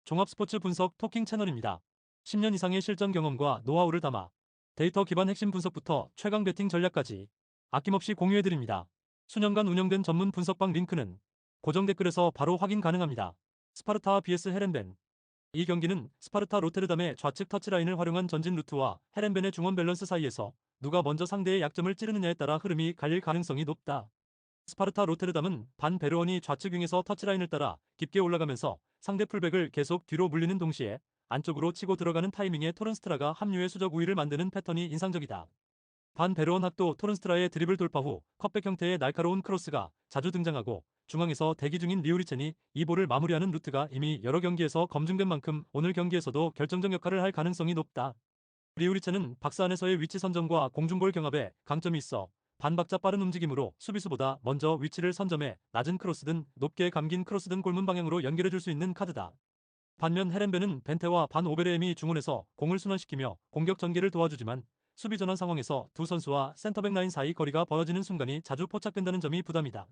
종합 스포츠 분석 토킹 채널입니다. 10년 이상의 실전 경험과 노하우를 담아 데이터 기반 핵심 분석부터 최강 배팅 전략까지 아낌없이 공유해드립니다. 수년간 운영된 전문 분석방 링크는 고정 댓글에서 바로 확인 가능합니다. 스파르타 vs 헤렌벤. 이 경기는 스파르타 로테르담의 좌측 터치라인을 활용한 전진 루트와 헤렌벤의 중원 밸런스 사이에서 누가 먼저 상대의 약점을 찌르느냐에 따라 흐름이 갈릴 가능성이 높다. 스파르타 로테르담은 반 베르온이 좌측 윙에서 터치라인을 따라 깊게 올라가면서 상대 풀백을 계속 뒤로 물리는 동시에 안쪽으로 치고 들어가는 타이밍에 토른스트라가 합류해 수적 우위를 만드는 패턴이 인상적이다. 반 베르온 학도 토른스트라의 드리블 돌파 후 컵백 형태의 날카로운 크로스가 자주 등장하고 중앙에서 대기 중인 리우리첸이 이 볼을 마무리하는 루트가 이미 여러 경기에서 검증된 만큼 오늘 경기에서도 결정적 역할을 할 가능성이 높다. 리우리체는 박스 안에서의 위치 선점과 공중볼 경합에 강점이 있어 반박자 빠른 움직임으로 수비수보다 먼저 위치를 선점해 낮은 크로스든 높게 감긴 크로스든 골문 방향으로 연결해줄 수 있는 카드다. 반면 헤렌베는 벤테와 반 오베레엠이 중원에서 공을 순환시키며 공격 전개를 도와주지만 수비 전환 상황에서 두 선수와 센터백 라인 사이 거리가 벌어지는 순간이 자주 포착된다는 점이 부담이다.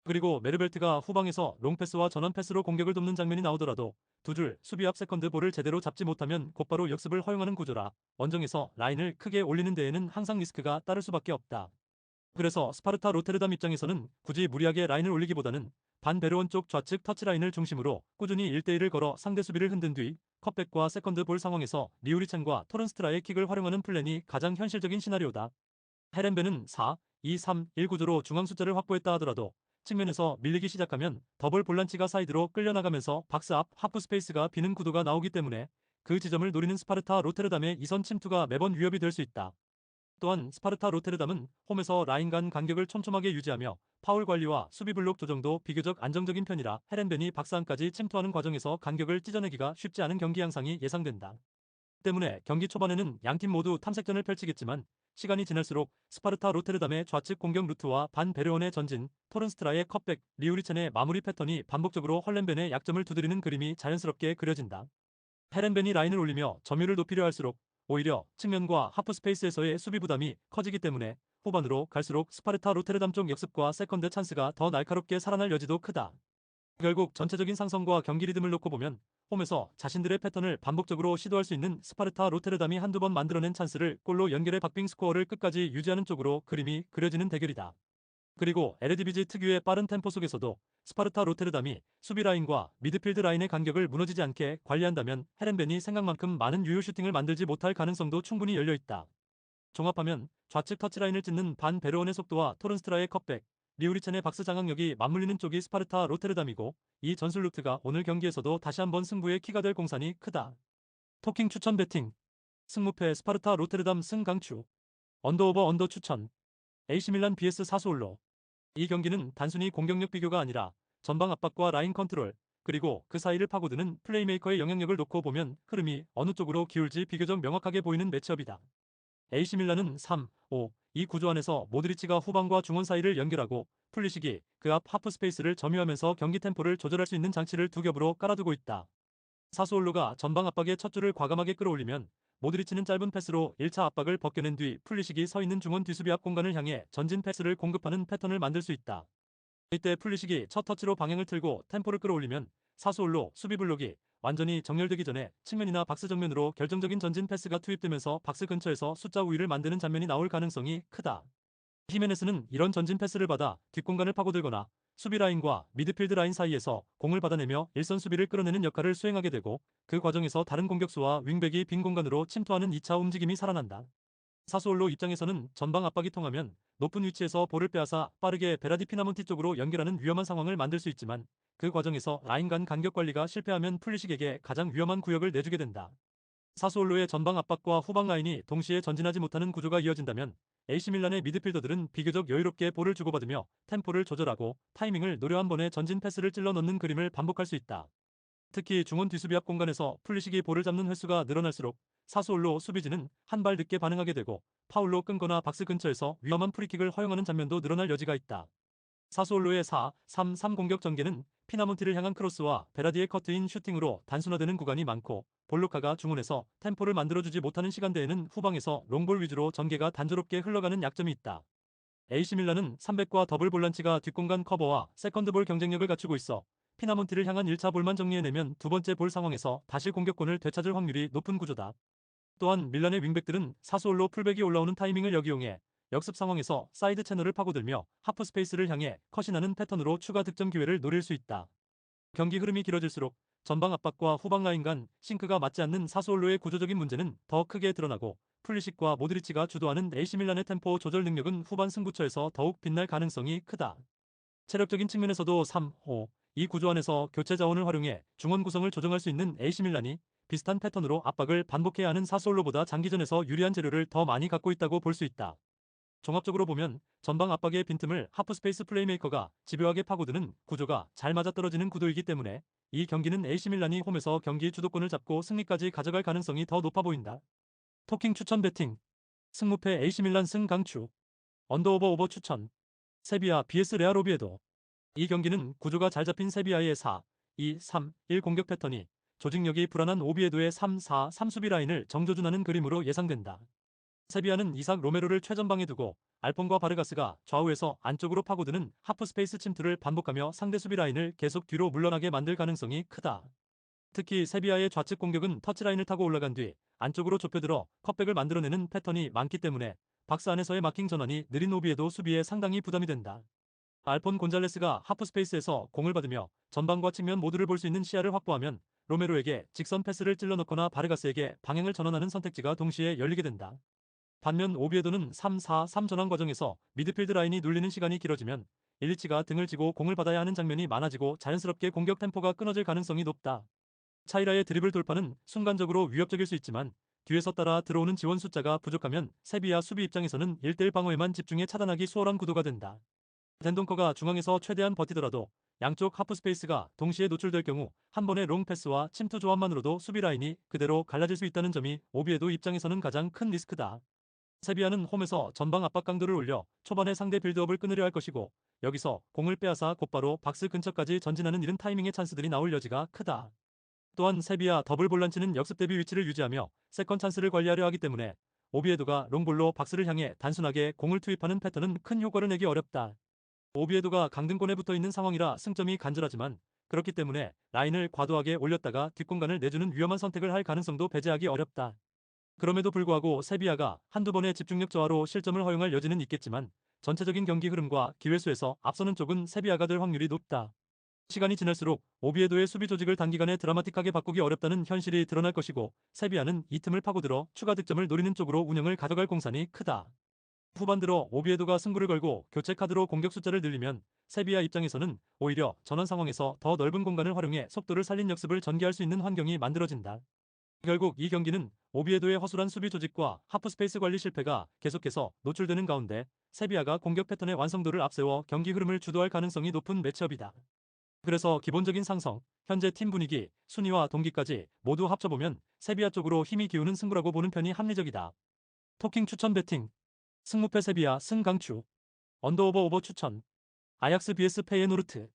그리고 메르벨트가 후방에서 롱패스와 전원 패스로 공격을 돕는 장면이 나오더라도 두 줄 수비 앞 세컨드 볼을 제대로 잡지 못하면 곧바로 역습을 허용하는 구조라 원정에서 라인을 크게 올리는 데에는 항상 리스크가 따를 수밖에 없다. 그래서 스파르타 로테르담 입장에서는 굳이 무리하게 라인을 올리기보다는 반 베르온 쪽 좌측 터치라인을 중심으로 꾸준히 1대1을 걸어 상대 수비를 흔든 뒤 컵백과 세컨드 볼 상황에서 리우리찬과 토른스트라의 킥을 활용하는 플랜이 가장 현실적인 시나리오다. 헤렌베는 4, 2, 3, 1 구조로 중앙 숫자를 확보했다 하더라도 측면에서 밀리기 시작하면 더블 볼란치가 사이드로 끌려나가면서 박스 앞 하프 스페이스가 비는 구도가 나오기 때문에 그 지점을 노리는 스파르타 로테르담의 이선 침투가 매번 위협이 될 수 있다. 또한 스파르타 로테르담은 홈에서 라인 간 간격을 촘촘하게 유지하며 파울 관리와 수비 블록 조정도 비교적 안정적인 편이라 헤렌벤이 박스 안까지 침투하는 과정에서 간격을 찢어내기가 쉽지 않은 경기 양상이 예상된다. 때문에 경기 초반에는 양팀 모두 탐색전을 펼치겠지만 시간이 지날수록 스파르타 로테르담의 좌측 공격 루트와 반 베르온의 전진, 토른스트라의 컵백, 리우리첸의 마무리 패턴이 반복적으로 헐렌벤의 약점을 두드리는 그림이 자연스럽게 그려진다. 헤렌벤이 라인을 올리며 점유율을 높이려 할수록 오히려 측면과 하프 스페이스에서의 수비 부담이 커지기 때문에 후반으로 갈수록 스파르타 로테르담 쪽 역습과 세컨드 찬스가 더 날카롭게 살아날 여지도 크다. 결국 전체적인 상성과 경기 리듬을 놓고 보면 홈에서 자신들의 패턴을 반복적으로 시도할 수 있는 스파르타 로테르담이 한두 번 만들어낸 찬스를 골로 연결해 박빙 스코어를 끝까지 유지하는 쪽으로 그림이 그려지는 대결이다. 그리고 에르디비지 특유의 빠른 템포 속에서도 스파르타 로테르담이 수비 라인과 미드필드 라인의 간격을 무너지지 않게 관리한다면 헤렌벤이 생각만큼 많은 유효 슈팅을 만들지 못할 가능성도 충분히 열려 있다. 종합하면 좌측 터치라인을 찢는 반 베르온의 속도와 토른스트라의 컵백, 리우리첸의 박스 장악력이 맞물리는 쪽이 스파르타 로테르담이고 이 전술 루트가 오늘 경기에서도 다시 한번 승부의 키가 될 공산이 크다. 토킹 추천 배팅 승무패 스파르타 로테르담 승 강추 언더오버 언더 추천 AC 밀란 vs 사수올로 이 경기는 단순히 공격력 비교가 아니라 전방 압박과 라인 컨트롤 그리고 그 사이를 파고드는 플레이메이커의 영향력을 놓고 보면 흐름이 어느 쪽으로 기울지 비교적 명확하게 보이는 매치업이다. AC밀란은 3, 5, 이 구조 안에서 모드리치가 후방과 중원 사이를 연결하고 풀리시기 그 앞 하프 스페이스를 점유하면서 경기 템포를 조절할 수 있는 장치를 두 겹으로 깔아두고 있다. 사수올로가 전방 압박의 첫 줄을 과감하게 끌어올리면 모드리치는 짧은 패스로 1차 압박을 벗겨낸 뒤 풀리시기 서 있는 중원 뒤수비 앞 공간을 향해 전진 패스를 공급하는 패턴을 만들 수 있다. 이때 풀리시기 첫 터치로 방향을 틀고 템포를 끌어올리면 사수올로 수비 블록이 완전히 정렬되기 전에 측면이나 박스 정면으로 결정적인 전진 패스가 투입되면서 박스 근처에서 숫자 우위를 만드는 장면이 나올 가능성이 크다. 히메네스는 이런 전진 패스를 받아 뒷공간을 파고들거나 수비 라인과 미드필드 라인 사이에서 공을 받아내며 일선 수비를 끌어내는 역할을 수행하게 되고 그 과정에서 다른 공격수와 윙백이 빈 공간으로 침투하는 2차 움직임이 살아난다. 사수올로 입장에서는 전방 압박이 통하면 높은 위치에서 볼을 빼앗아 빠르게 베라디 피나몬티 쪽으로 연결하는 위험한 상황을 만들 수 있지만 그 과정에서 라인 간 간격 관리가 실패하면 풀리식에게 가장 위험한 구역을 내주게 된다. 사수올로의 전방 압박과 후방 라인이 동시에 전진하지 못하는 구조가 이어진다면 AC밀란의 미드필더들은 비교적 여유롭게 볼을 주고받으며 템포를 조절하고 타이밍을 노려 한 번에 전진 패스를 찔러 넣는 그림을 반복할 수 있다. 특히 중원 뒤수비 앞 공간에서 풀리식이 볼을 잡는 횟수가 늘어날수록 사수올로 수비진은 한 발 늦게 반응하게 되고 파울로 끊거나 박스 근처에서 위험한 프리킥을 허용하는 장면도 늘어날 여지가 있다. 사수올로의 4-3-3 공격 전개는 피나몬티를 향한 크로스와 베라디의 커트인 슈팅으로 단순화되는 구간이 많고 볼로카가 중원에서 템포를 만들어주지 못하는 시간대에는 후방에서 롱볼 위주로 전개가 단조롭게 흘러가는 약점이 있다. AC밀란은 300과 더블 볼란치가 뒷공간 커버와 세컨드볼 경쟁력을 갖추고 있어 피나몬티를 향한 1차 볼만 정리해내면 두 번째 볼 상황에서 다시 공격권을 되찾을 확률이 높은 구조다. 또한 밀란의 윙백들은 사수홀로 풀백이 올라오는 타이밍을 역이용해 역습 상황에서 사이드 채널을 파고들며 하프 스페이스를 향해 컷이 나는 패턴으로 추가 득점 기회를 노릴 수 있다. 경기 흐름이 길어질수록 전방 압박과 후방 라인 간 싱크가 맞지 않는 사수홀로의 구조적인 문제는 더 크게 드러나고 풀리식과 모드리치가 주도하는 AC밀란의 템포 조절 능력은 후반 승부처에서 더욱 빛날 가능성이 크다. 체력적인 측면에서도 3, 5, 이 구조 안에서 교체 자원을 활용해 중원 구성을 조정할 수 있는 AC밀란이 비슷한 패턴으로 압박을 반복해야 하는 사수홀로보다 장기전에서 유리한 재료를 더 많이 갖고 있다고 볼 수 있다. 종합적으로 보면 전방 압박의 빈틈을 하프스페이스 플레이메이커가 집요하게 파고드는 구조가 잘 맞아떨어지는 구도이기 때문에 이 경기는 AC밀란이 홈에서 경기 주도권을 잡고 승리까지 가져갈 가능성이 더 높아 보인다. 토킹 추천 배팅 승무패 AC밀란 승 강추 언더오버 오버 추천 세비야 vs 레알 오비에도 이 경기는 구조가 잘 잡힌 세비야의 4, 2, 3, 1 공격 패턴이 조직력이 불안한 오비에도의 3, 4, 3 수비 라인을 정조준하는 그림으로 예상된다. 세비야는 이삭 로메로를 최전방에 두고 알폰과 바르가스가 좌우에서 안쪽으로 파고드는 하프 스페이스 침투를 반복하며 상대 수비 라인을 계속 뒤로 물러나게 만들 가능성이 크다. 특히 세비야의 좌측 공격은 터치라인을 타고 올라간 뒤 안쪽으로 좁혀들어 컷백을 만들어내는 패턴이 많기 때문에 박스 안에서의 마킹 전환이 느린 오비에도 수비에 상당히 부담이 된다. 알폰 곤잘레스가 하프 스페이스에서 공을 받으며 전방과 측면 모두를 볼 수 있는 시야를 확보하면 로메로에게 직선 패스를 찔러넣거나 바르가스에게 방향을 전환하는 선택지가 동시에 열리게 된다. 반면 오비에도는 3-4-3 전환 과정에서 미드필드 라인이 눌리는 시간이 길어지면 일리치가 등을 지고 공을 받아야 하는 장면이 많아지고 자연스럽게 공격 템포가 끊어질 가능성이 높다. 차이라의 드리블 돌파는 순간적으로 위협적일 수 있지만 뒤에서 따라 들어오는 지원 숫자가 부족하면 세비야 수비 입장에서는 1대1 방어에만 집중해 차단하기 수월한 구도가 된다. 덴동커가 중앙에서 최대한 버티더라도 양쪽 하프 스페이스가 동시에 노출될 경우 한 번의 롱 패스와 침투 조합만으로도 수비 라인이 그대로 갈라질 수 있다는 점이 오비에도 입장에서는 가장 큰 리스크다. 세비야는 홈에서 전방 압박 강도를 올려 초반에 상대 빌드업을 끊으려 할 것이고 여기서 공을 빼앗아 곧바로 박스 근처까지 전진하는 이른 타이밍의 찬스들이 나올 여지가 크다. 또한 세비야 더블 볼란치는 역습 대비 위치를 유지하며 세컨 찬스를 관리하려 하기 때문에 오비에도가 롱볼로 박스를 향해 단순하게 공을 투입하는 패턴은 큰 효과를 내기 어렵다. 오비에도가 강등권에 붙어 있는 상황이라 승점이 간절하지만 그렇기 때문에 라인을 과도하게 올렸다가 뒷공간을 내주는 위험한 선택을 할 가능성도 배제하기 어렵다. 그럼에도 불구하고 세비야가 한두 번의 집중력 저하로 실점을 허용할 여지는 있겠지만 전체적인 경기 흐름과 기회수에서 앞서는 쪽은 세비야가 될 확률이 높다. 시간이 지날수록 오비에도의 수비 조직을 단기간에 드라마틱하게 바꾸기 어렵다는 현실이 드러날 것이고 세비야는 이 틈을 파고들어 추가 득점을 노리는 쪽으로 운영을 가져갈 공산이 크다. 후반 들어 오비에도가 승부를 걸고 교체 카드로 공격 숫자를 늘리면 세비야 입장에서는 오히려 전환 상황에서 더 넓은 공간을 활용해 속도를 살린 역습을 전개할 수 있는 환경이 만들어진다. 결국 이 경기는 오비에도의 허술한 수비 조직과 하프 스페이스 관리 실패가 계속해서 노출되는 가운데 세비야가 공격 패턴의 완성도를 앞세워 경기 흐름을 주도할 가능성이 높은 매치업이다. 그래서 기본적인 상성, 현재 팀 분위기, 순위와 동기까지 모두 합쳐보면 세비야 쪽으로 힘이 기우는 승부라고 보는 편이 합리적이다. 토킹 추천 배팅 승무패 세비야 승 강추 언더오버 오버 추천 아약스 vs 페이에노르트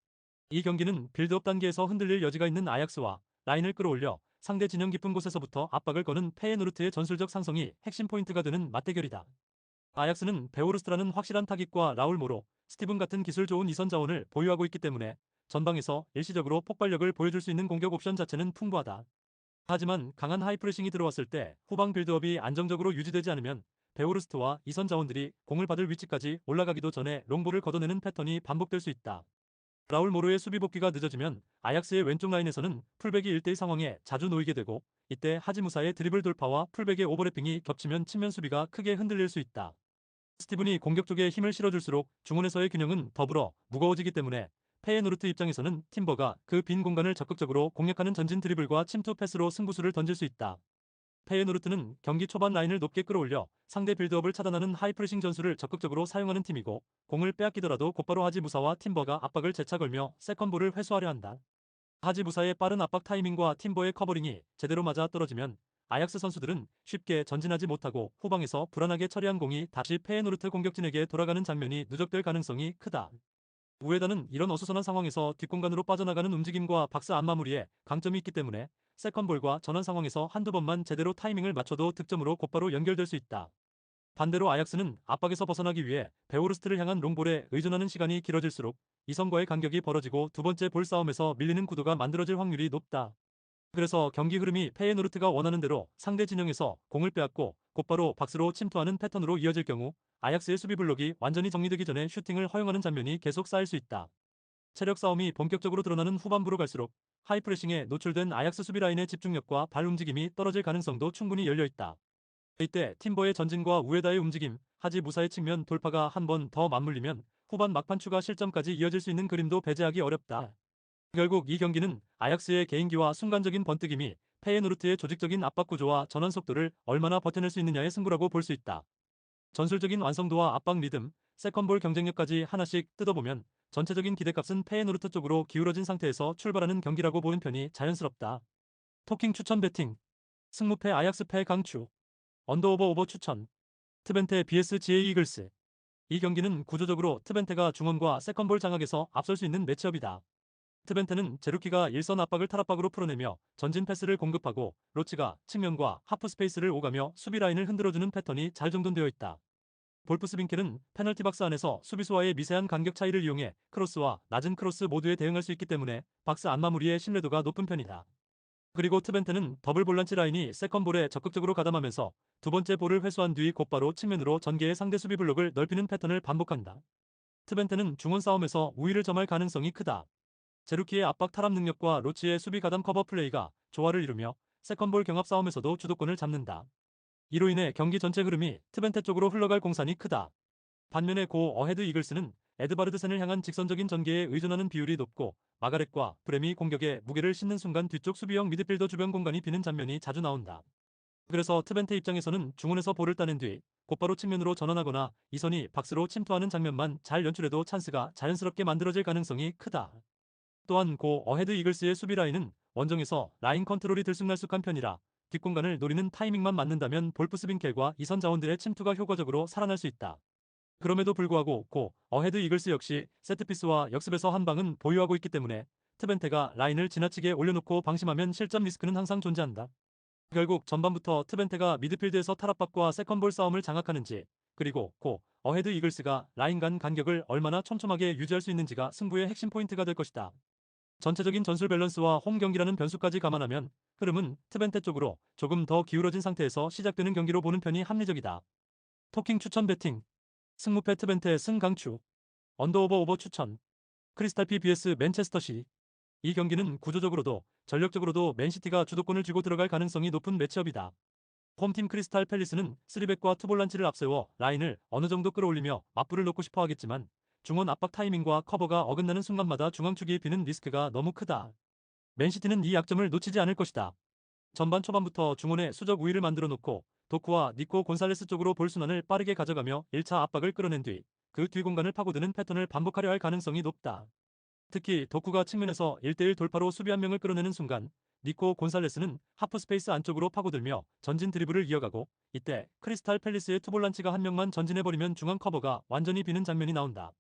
이 경기는 빌드업 단계에서 흔들릴 여지가 있는 아약스와 라인을 끌어올려 상대 진영 깊은 곳에서부터 압박을 거는 페이에노르트의 전술적 상성이 핵심 포인트가 되는 맞대결이다. 아약스는 베오르스트라는 확실한 타깃과 라울 모로, 스티븐 같은 기술 좋은 이선 자원을 보유하고 있기 때문에 전방에서 일시적으로 폭발력을 보여줄 수 있는 공격 옵션 자체는 풍부하다. 하지만 강한 하이프레싱이 들어왔을 때 후방 빌드업이 안정적으로 유지되지 않으면 베오르스트와 이선 자원들이 공을 받을 위치까지 올라가기도 전에 롱볼을 걷어내는 패턴이 반복될 수 있다. 라울 모로의 수비 복귀가 늦어지면 아약스의 왼쪽 라인에서는 풀백이 1대1 상황에 자주 놓이게 되고 이때 하지무사의 드리블 돌파와 풀백의 오버래핑이 겹치면 측면 수비가 크게 흔들릴 수 있다. 스티븐이 공격 쪽에 힘을 실어줄수록 중원에서의 균형은 더불어 무거워지기 때문에 페이에노르트 입장에서는 팀버가 그 빈 공간을 적극적으로 공략하는 전진 드리블과 침투 패스로 승부수를 던질 수 있다. 페이에노르트는 경기 초반 라인을 높게 끌어올려 상대 빌드업을 차단하는 하이프레싱 전술을 적극적으로 사용하는 팀이고 공을 빼앗기더라도 곧바로 하지무사와 팀버가 압박을 재차 걸며 세컨볼을 회수하려 한다. 하지무사의 빠른 압박 타이밍과 팀버의 커버링이 제대로 맞아 떨어지면 아약스 선수들은 쉽게 전진하지 못하고 후방에서 불안하게 처리한 공이 다시 페이에노르트 공격진에게 돌아가는 장면이 누적될 가능성이 크다. 우에다는 이런 어수선한 상황에서 뒷공간으로 빠져나가는 움직임과 박스 안 마무리에 강점이 있기 때문에 세컨볼과 전환 상황에서 한두 번만 제대로 타이밍을 맞춰도 득점으로 곧바로 연결될 수 있다. 반대로 아약스는 압박에서 벗어나기 위해 베오르스트를 향한 롱볼에 의존하는 시간이 길어질수록 이선과의 간격이 벌어지고 두 번째 볼 싸움에서 밀리는 구도가 만들어질 확률이 높다. 그래서 경기 흐름이 페예노르트가 원하는 대로 상대 진영에서 공을 빼앗고 곧바로 박스로 침투하는 패턴으로 이어질 경우 아약스의 수비 블록이 완전히 정리되기 전에 슈팅을 허용하는 장면이 계속 쌓일 수 있다. 체력 싸움이 본격적으로 드러나는 후반부로 갈수록 하이프레싱에 노출된 아약스 수비 라인의 집중력과 발 움직임이 떨어질 가능성도 충분히 열려 있다. 이때 팀버의 전진과 우에다의 움직임, 하지 무사의 측면 돌파가 한 번 더 맞물리면 후반 막판 추가 실점까지 이어질 수 있는 그림도 배제하기 어렵다. 결국 이 경기는 아약스의 개인기와 순간적인 번뜩임이 페예노르트의 조직적인 압박 구조와 전환 속도를 얼마나 버텨낼 수 있느냐의 승부라고 볼 수 있다. 전술적인 완성도와 압박 리듬, 세컨볼 경쟁력까지 하나씩 뜯어보면 전체적인 기대값은 페예노르트 쪽으로 기울어진 상태에서 출발하는 경기라고 보는 편이 자연스럽다. 토킹 추천 배팅, 승무패 아약스 패 강추, 언더오버 오버 추천, 트벤테 vs GA 이글스. 이 경기는 구조적으로 트벤테가 중원과 세컨볼 장악에서 앞설 수 있는 매치업이다. 트벤테는 제루키가 일선 압박을 탈압박으로 풀어내며 전진 패스를 공급하고 로치가 측면과 하프 스페이스를 오가며 수비 라인을 흔들어주는 패턴이 잘 정돈되어 있다. 볼프스빈켈은 페널티 박스 안에서 수비수와의 미세한 간격 차이를 이용해 크로스와 낮은 크로스 모두에 대응할 수 있기 때문에 박스 안 마무리의 신뢰도가 높은 편이다. 그리고 트벤테는 더블 볼란치 라인이 세컨볼에 적극적으로 가담하면서 두 번째 볼을 회수한 뒤 곧바로 측면으로 전개해 상대 수비 블록을 넓히는 패턴을 반복한다. 트벤테는 중원 싸움에서 우위를 점할 가능성이 크다. 제루키의 압박 탈압 능력과 로치의 수비 가담 커버 플레이가 조화를 이루며 세컨볼 경합 싸움에서도 주도권을 잡는다. 이로 인해 경기 전체 흐름이 트벤테 쪽으로 흘러갈 공산이 크다. 반면에 고 어헤드 이글스는 에드바르드센을 향한 직선적인 전개에 의존하는 비율이 높고 마가렛과 브렘이 공격에 무게를 싣는 순간 뒤쪽 수비형 미드필더 주변 공간이 비는 장면이 자주 나온다. 그래서 트벤테 입장에서는 중원에서 볼을 따낸 뒤 곧바로 측면으로 전환하거나 이선이 박스로 침투하는 장면만 잘 연출해도 찬스가 자연스럽게 만들어질 가능성이 크다. 또한 고 어헤드 이글스의 수비 라인은 원정에서 라인 컨트롤이 들쑥날쑥한 편이라 뒷공간을 노리는 타이밍만 맞는다면 볼프스빈켈과 이선 자원들의 침투가 효과적으로 살아날 수 있다. 그럼에도 불구하고 고 어헤드 이글스 역시 세트피스와 역습에서 한 방은 보유하고 있기 때문에 트벤테가 라인을 지나치게 올려놓고 방심하면 실점 리스크는 항상 존재한다. 결국 전반부터 트벤테가 미드필드에서 탈압박과 세컨볼 싸움을 장악하는지 그리고 고 어헤드 이글스가 라인 간 간격을 얼마나 촘촘하게 유지할 수 있는지가 승부의 핵심 포인트가 될 것이다. 전체적인 전술 밸런스와 홈 경기라는 변수까지 감안하면 흐름은 트벤테 쪽으로 조금 더 기울어진 상태에서 시작되는 경기로 보는 편이 합리적이다. 토킹 추천 배팅, 승무패 트벤테 승 강추, 언더오버 오버 추천, 크리스탈피 vs 맨체스터시. 이 경기는 구조적으로도 전력적으로도 맨시티가 주도권을 쥐고 들어갈 가능성이 높은 매치업이다. 홈팀 크리스탈 팰리스는 3백과 투볼란치를 앞세워 라인을 어느 정도 끌어올리며 맞불을 놓고 싶어 하겠지만 중원 압박 타이밍과 커버가 어긋나는 순간마다 중앙축이 비는 리스크가 너무 크다. 맨시티는 이 약점을 놓치지 않을 것이다. 전반 초반부터 중원에 수적 우위를 만들어 놓고 도쿠와 니코 곤살레스 쪽으로 볼 순환을 빠르게 가져가며 1차 압박을 끌어낸 뒤 그 뒤 공간을 파고드는 패턴을 반복하려 할 가능성이 높다. 특히 도쿠가 측면에서 1대1 돌파로 수비 한 명을 끌어내는 순간 니코 곤살레스는 하프 스페이스 안쪽으로 파고들며 전진 드리블을 이어가고 이때 크리스탈 팰리스의 투볼란치가 한 명만 전진해버리면 중앙 커버가 완전히 비는 장면이 나온다.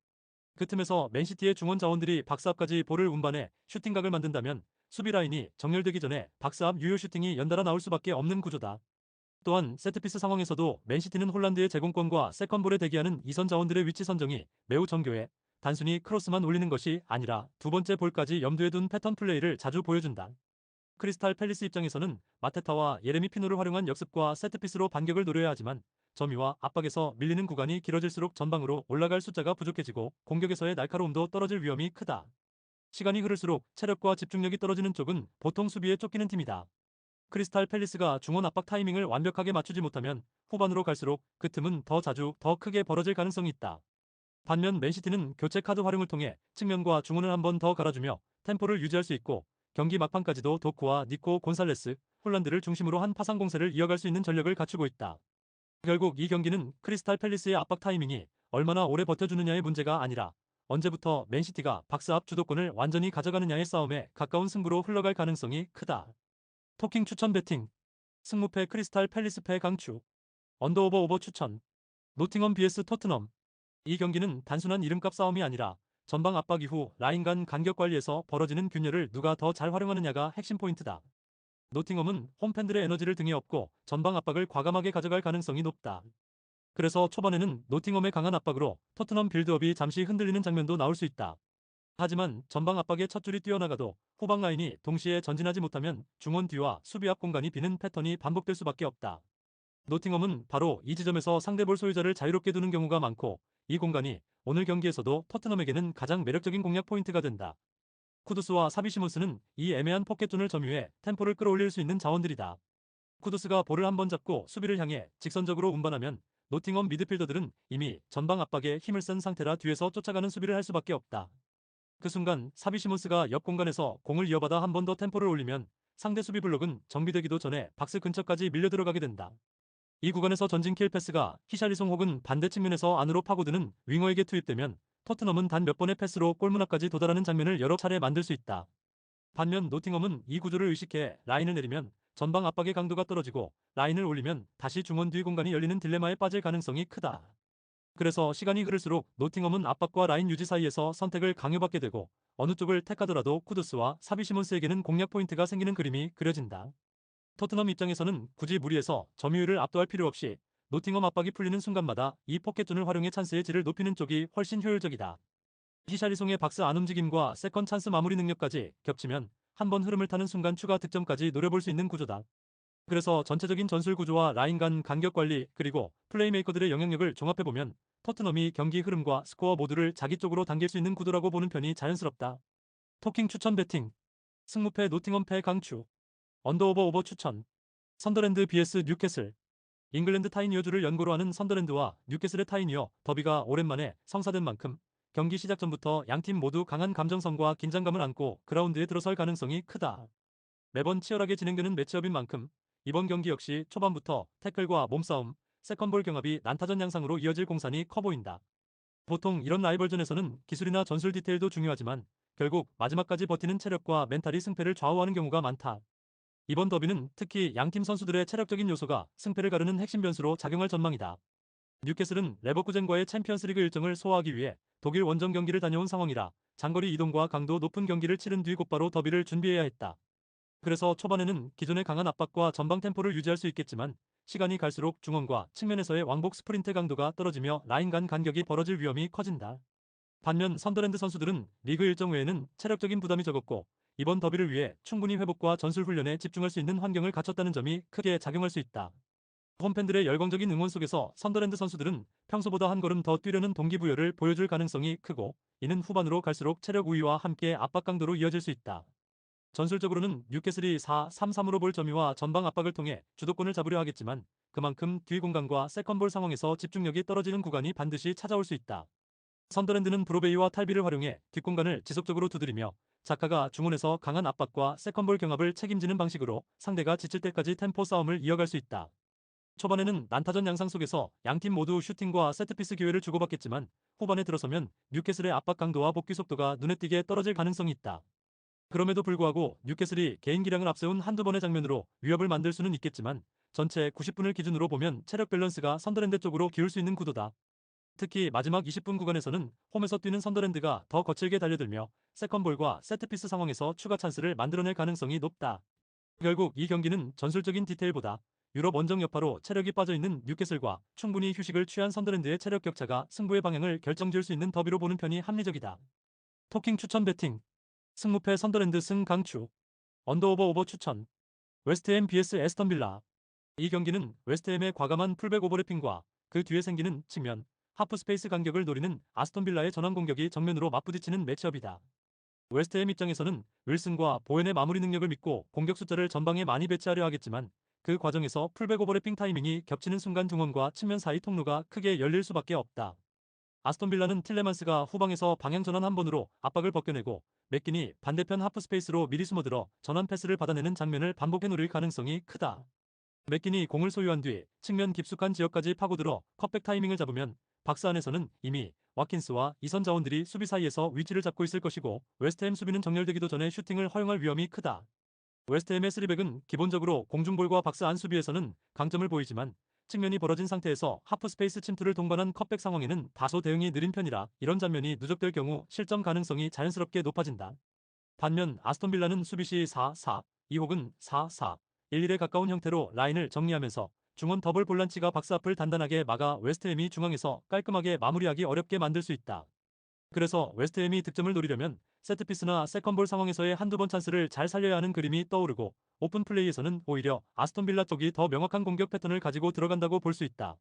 그 틈에서 맨시티의 중원 자원들이 박스 앞까지 볼을 운반해 슈팅각을 만든다면 수비 라인이 정렬되기 전에 박스 앞 유효 슈팅이 연달아 나올 수밖에 없는 구조다. 또한 세트피스 상황에서도 맨시티는 홀란드의 제공권과 세컨볼에 대기하는 이선 자원들의 위치 선정이 매우 정교해 단순히 크로스만 올리는 것이 아니라 두 번째 볼까지 염두에 둔 패턴 플레이를 자주 보여준다. 크리스탈 팰리스 입장에서는 마테타와 예레미 피노를 활용한 역습과 세트피스로 반격을 노려야 하지만 점유와 압박에서 밀리는 구간이 길어질수록 전방으로 올라갈 숫자가 부족해지고 공격에서의 날카로움도 떨어질 위험이 크다. 시간이 흐를수록 체력과 집중력이 떨어지는 쪽은 보통 수비에 쫓기는 팀이다. 크리스탈 팰리스가 중원 압박 타이밍을 완벽하게 맞추지 못하면 후반으로 갈수록 그 틈은 더 자주 더 크게 벌어질 가능성이 있다. 반면 맨시티는 교체 카드 활용을 통해 측면과 중원을 한 번 더 갈아주며 템포를 유지할 수 있고 경기 막판까지도 도쿠와 니코 곤살레스, 홀란드를 중심으로 한 파상 공세를 이어갈 수 있는 전력을 갖추고 있다. 결국 이 경기는 크리스탈 팰리스의 압박 타이밍이 얼마나 오래 버텨주느냐의 문제가 아니라 언제부터 맨시티가 박스 앞 주도권을 완전히 가져가느냐의 싸움에 가까운 승부로 흘러갈 가능성이 크다. 토킹 추천 배팅, 승무패 크리스탈 팰리스 패 강추, 언더오버 오버 추천, 노팅엄 vs 토트넘. 이 경기는 단순한 이름값 싸움이 아니라 전방 압박 이후 라인 간 간격 관리에서 벌어지는 균열을 누가 더 잘 활용하느냐가 핵심 포인트다. 노팅엄은 홈팬들의 에너지를 등에 업고 전방 압박을 과감하게 가져갈 가능성이 높다. 그래서 초반에는 노팅엄의 강한 압박으로 토트넘 빌드업이 잠시 흔들리는 장면도 나올 수 있다. 하지만 전방 압박의 첫 줄이 뛰어나가도 후방 라인이 동시에 전진하지 못하면 중원 뒤와 수비 앞 공간이 비는 패턴이 반복될 수밖에 없다. 노팅엄은 바로 이 지점에서 상대볼 소유자를 자유롭게 두는 경우가 많고, 이 공간이 오늘 경기에서도 토트넘에게는 가장 매력적인 공략 포인트가 된다. 쿠두스와 사비 시몬스는 이 애매한 포켓존을 점유해 템포를 끌어올릴 수 있는 자원들이다. 쿠두스가 볼을 한번 잡고 수비를 향해 직선적으로 운반하면 노팅엄 미드필더들은 이미 전방 압박에 힘을 쓴 상태라 뒤에서 쫓아가는 수비를 할 수밖에 없다. 그 순간 사비 시몬스가 옆 공간에서 공을 이어받아 한 번 더 템포를 올리면 상대 수비 블록은 정비되기도 전에 박스 근처까지 밀려 들어가게 된다. 이 구간에서 전진 킬 패스가 히샬리송 혹은 반대 측면에서 안으로 파고드는 윙어에게 투입되면 토트넘은 단 몇 번의 패스로 골문 앞까지 도달하는 장면을 여러 차례 만들 수 있다. 반면 노팅엄은 이 구조를 의식해 라인을 내리면 전방 압박의 강도가 떨어지고, 라인을 올리면 다시 중원 뒤 공간이 열리는 딜레마에 빠질 가능성이 크다. 그래서 시간이 흐를수록 노팅엄은 압박과 라인 유지 사이에서 선택을 강요받게 되고, 어느 쪽을 택하더라도 쿠두스와 사비 시몬스에게는 공략 포인트가 생기는 그림이 그려진다. 토트넘 입장에서는 굳이 무리해서 점유율을 압도할 필요 없이 노팅엄 압박이 풀리는 순간마다 이 포켓존을 활용해 찬스의 질을 높이는 쪽이 훨씬 효율적이다. 히샬리송의 박스 안 움직임과 세컨 찬스 마무리 능력까지 겹치면 한 번 흐름을 타는 순간 추가 득점까지 노려볼 수 있는 구조다. 그래서 전체적인 전술 구조와 라인 간 간격 관리, 그리고 플레이메이커들의 영향력을 종합해보면 토트넘이 경기 흐름과 스코어 모두를 자기 쪽으로 당길 수 있는 구도라고 보는 편이 자연스럽다. 토킹 추천 배팅. 승무패 노팅엄 패 강추. 언더오버 오버 추천. 선더랜드 vs 뉴캐슬. 잉글랜드 타이니어주를 연고로 하는 선더랜드와 뉴캐슬의 타이니어 더비가 오랜만에 성사된 만큼 경기 시작 전부터 양팀 모두 강한 감정성과 긴장감을 안고 그라운드에 들어설 가능성이 크다. 매번 치열하게 진행되는 매치업인 만큼 이번 경기 역시 초반부터 태클과 몸싸움, 세컨볼 경합이 난타전 양상으로 이어질 공산이 커 보인다. 보통 이런 라이벌전에서는 기술이나 전술 디테일도 중요하지만 결국 마지막까지 버티는 체력과 멘탈이 승패를 좌우하는 경우가 많다. 이번 더비는 특히 양팀 선수들의 체력적인 요소가 승패를 가르는 핵심 변수로 작용할 전망이다. 뉴캐슬은 레버쿠젠과의 챔피언스리그 일정을 소화하기 위해 독일 원정 경기를 다녀온 상황이라 장거리 이동과 강도 높은 경기를 치른 뒤 곧바로 더비를 준비해야 했다. 그래서 초반에는 기존의 강한 압박과 전방 템포를 유지할 수 있겠지만, 시간이 갈수록 중원과 측면에서의 왕복 스프린트 강도가 떨어지며 라인 간 간격이 벌어질 위험이 커진다. 반면 선더랜드 선수들은 리그 일정 외에는 체력적인 부담이 적었고, 이번 더비를 위해 충분히 회복과 전술 훈련에 집중할 수 있는 환경을 갖췄다는 점이 크게 작용할 수 있다. 홈팬들의 열광적인 응원 속에서 선더랜드 선수들은 평소보다 한 걸음 더 뛰려는 동기부여를 보여줄 가능성이 크고, 이는 후반으로 갈수록 체력 우위와 함께 압박 강도로 이어질 수 있다. 전술적으로는 뉴캐슬이 4-3-3으로 볼 점유와 전방 압박을 통해 주도권을 잡으려 하겠지만, 그만큼 뒤 공간과 세컨볼 상황에서 집중력이 떨어지는 구간이 반드시 찾아올 수 있다. 선더랜드는 브로베이와 탈비를 활용해 뒷공간을 지속적으로 두드리며 자카가 중원에서 강한 압박과 세컨볼 경합을 책임지는 방식으로 상대가 지칠 때까지 템포 싸움을 이어갈 수 있다. 초반에는 난타전 양상 속에서 양팀 모두 슈팅과 세트피스 기회를 주고받겠지만, 후반에 들어서면 뉴캐슬의 압박 강도와 복귀 속도가 눈에 띄게 떨어질 가능성이 있다. 그럼에도 불구하고 뉴캐슬이 개인 기량을 앞세운 한두 번의 장면으로 위협을 만들 수는 있겠지만, 전체 90분을 기준으로 보면 체력 밸런스가 선더랜드 쪽으로 기울 수 있는 구도다. 특히 마지막 20분 구간에서는 홈에서 뛰는 선더랜드가 더 거칠게 달려들며 세컨볼과 세트피스 상황에서 추가 찬스를 만들어낼 가능성이 높다. 결국 이 경기는 전술적인 디테일보다 유럽 원정 여파로 체력이 빠져있는 뉴캐슬과 충분히 휴식을 취한 선더랜드의 체력 격차가 승부의 방향을 결정지을 수 있는 더비로 보는 편이 합리적이다. 토킹 추천 배팅. 승무패 선더랜드 승 강추. 언더오버 오버 추천. 웨스트햄 vs 에스턴 빌라. 이 경기는 웨스트햄의 과감한 풀백 오버래핑과 그 뒤에 생기는 측면, 하프 스페이스 간격을 노리는 아스톤 빌라의 전환 공격이 정면으로 맞부딪히는 매치업이다. 웨스트햄 입장에서는 윌슨과 보엔의 마무리 능력을 믿고 공격 숫자를 전방에 많이 배치하려 하겠지만, 그 과정에서 풀백 오버래핑 타이밍이 겹치는 순간 중원과 측면 사이 통로가 크게 열릴 수밖에 없다. 아스톤 빌라는 틸레만스가 후방에서 방향 전환 한 번으로 압박을 벗겨내고, 맥긴이 반대편 하프 스페이스로 미리 숨어들어 전환 패스를 받아내는 장면을 반복해 노릴 가능성이 크다. 맥긴이 공을 소유한 뒤 측면 깊숙한 지역까지 파고들어 컷백 타이밍을 잡으면 박스 안에서는 이미 와킨스와 이선 자원들이 수비 사이에서 위치를 잡고 있을 것이고, 웨스트햄 수비는 정렬되기도 전에 슈팅을 허용할 위험이 크다. 웨스트햄의 3백은 기본적으로 공중볼과 박스 안 수비에서는 강점을 보이지만, 측면이 벌어진 상태에서 하프 스페이스 침투를 동반한 컷백 상황에는 다소 대응이 느린 편이라 이런 장면이 누적될 경우 실점 가능성이 자연스럽게 높아진다. 반면 아스톤 빌라는 수비 시 4-4-2 혹은 4-4-1-1에 가까운 형태로 라인을 정리하면서 중원 더블 볼란치가 박스 앞을 단단하게 막아 웨스트햄이 중앙에서 깔끔하게 마무리하기 어렵게 만들 수 있다. 그래서 웨스트햄이 득점을 노리려면 세트피스나 세컨볼 상황에서의 한두 번 찬스를 잘 살려야 하는 그림이 떠오르고, 오픈 플레이에서는 오히려 아스톤빌라 쪽이 더 명확한 공격 패턴을 가지고 들어간다고 볼 수 있다.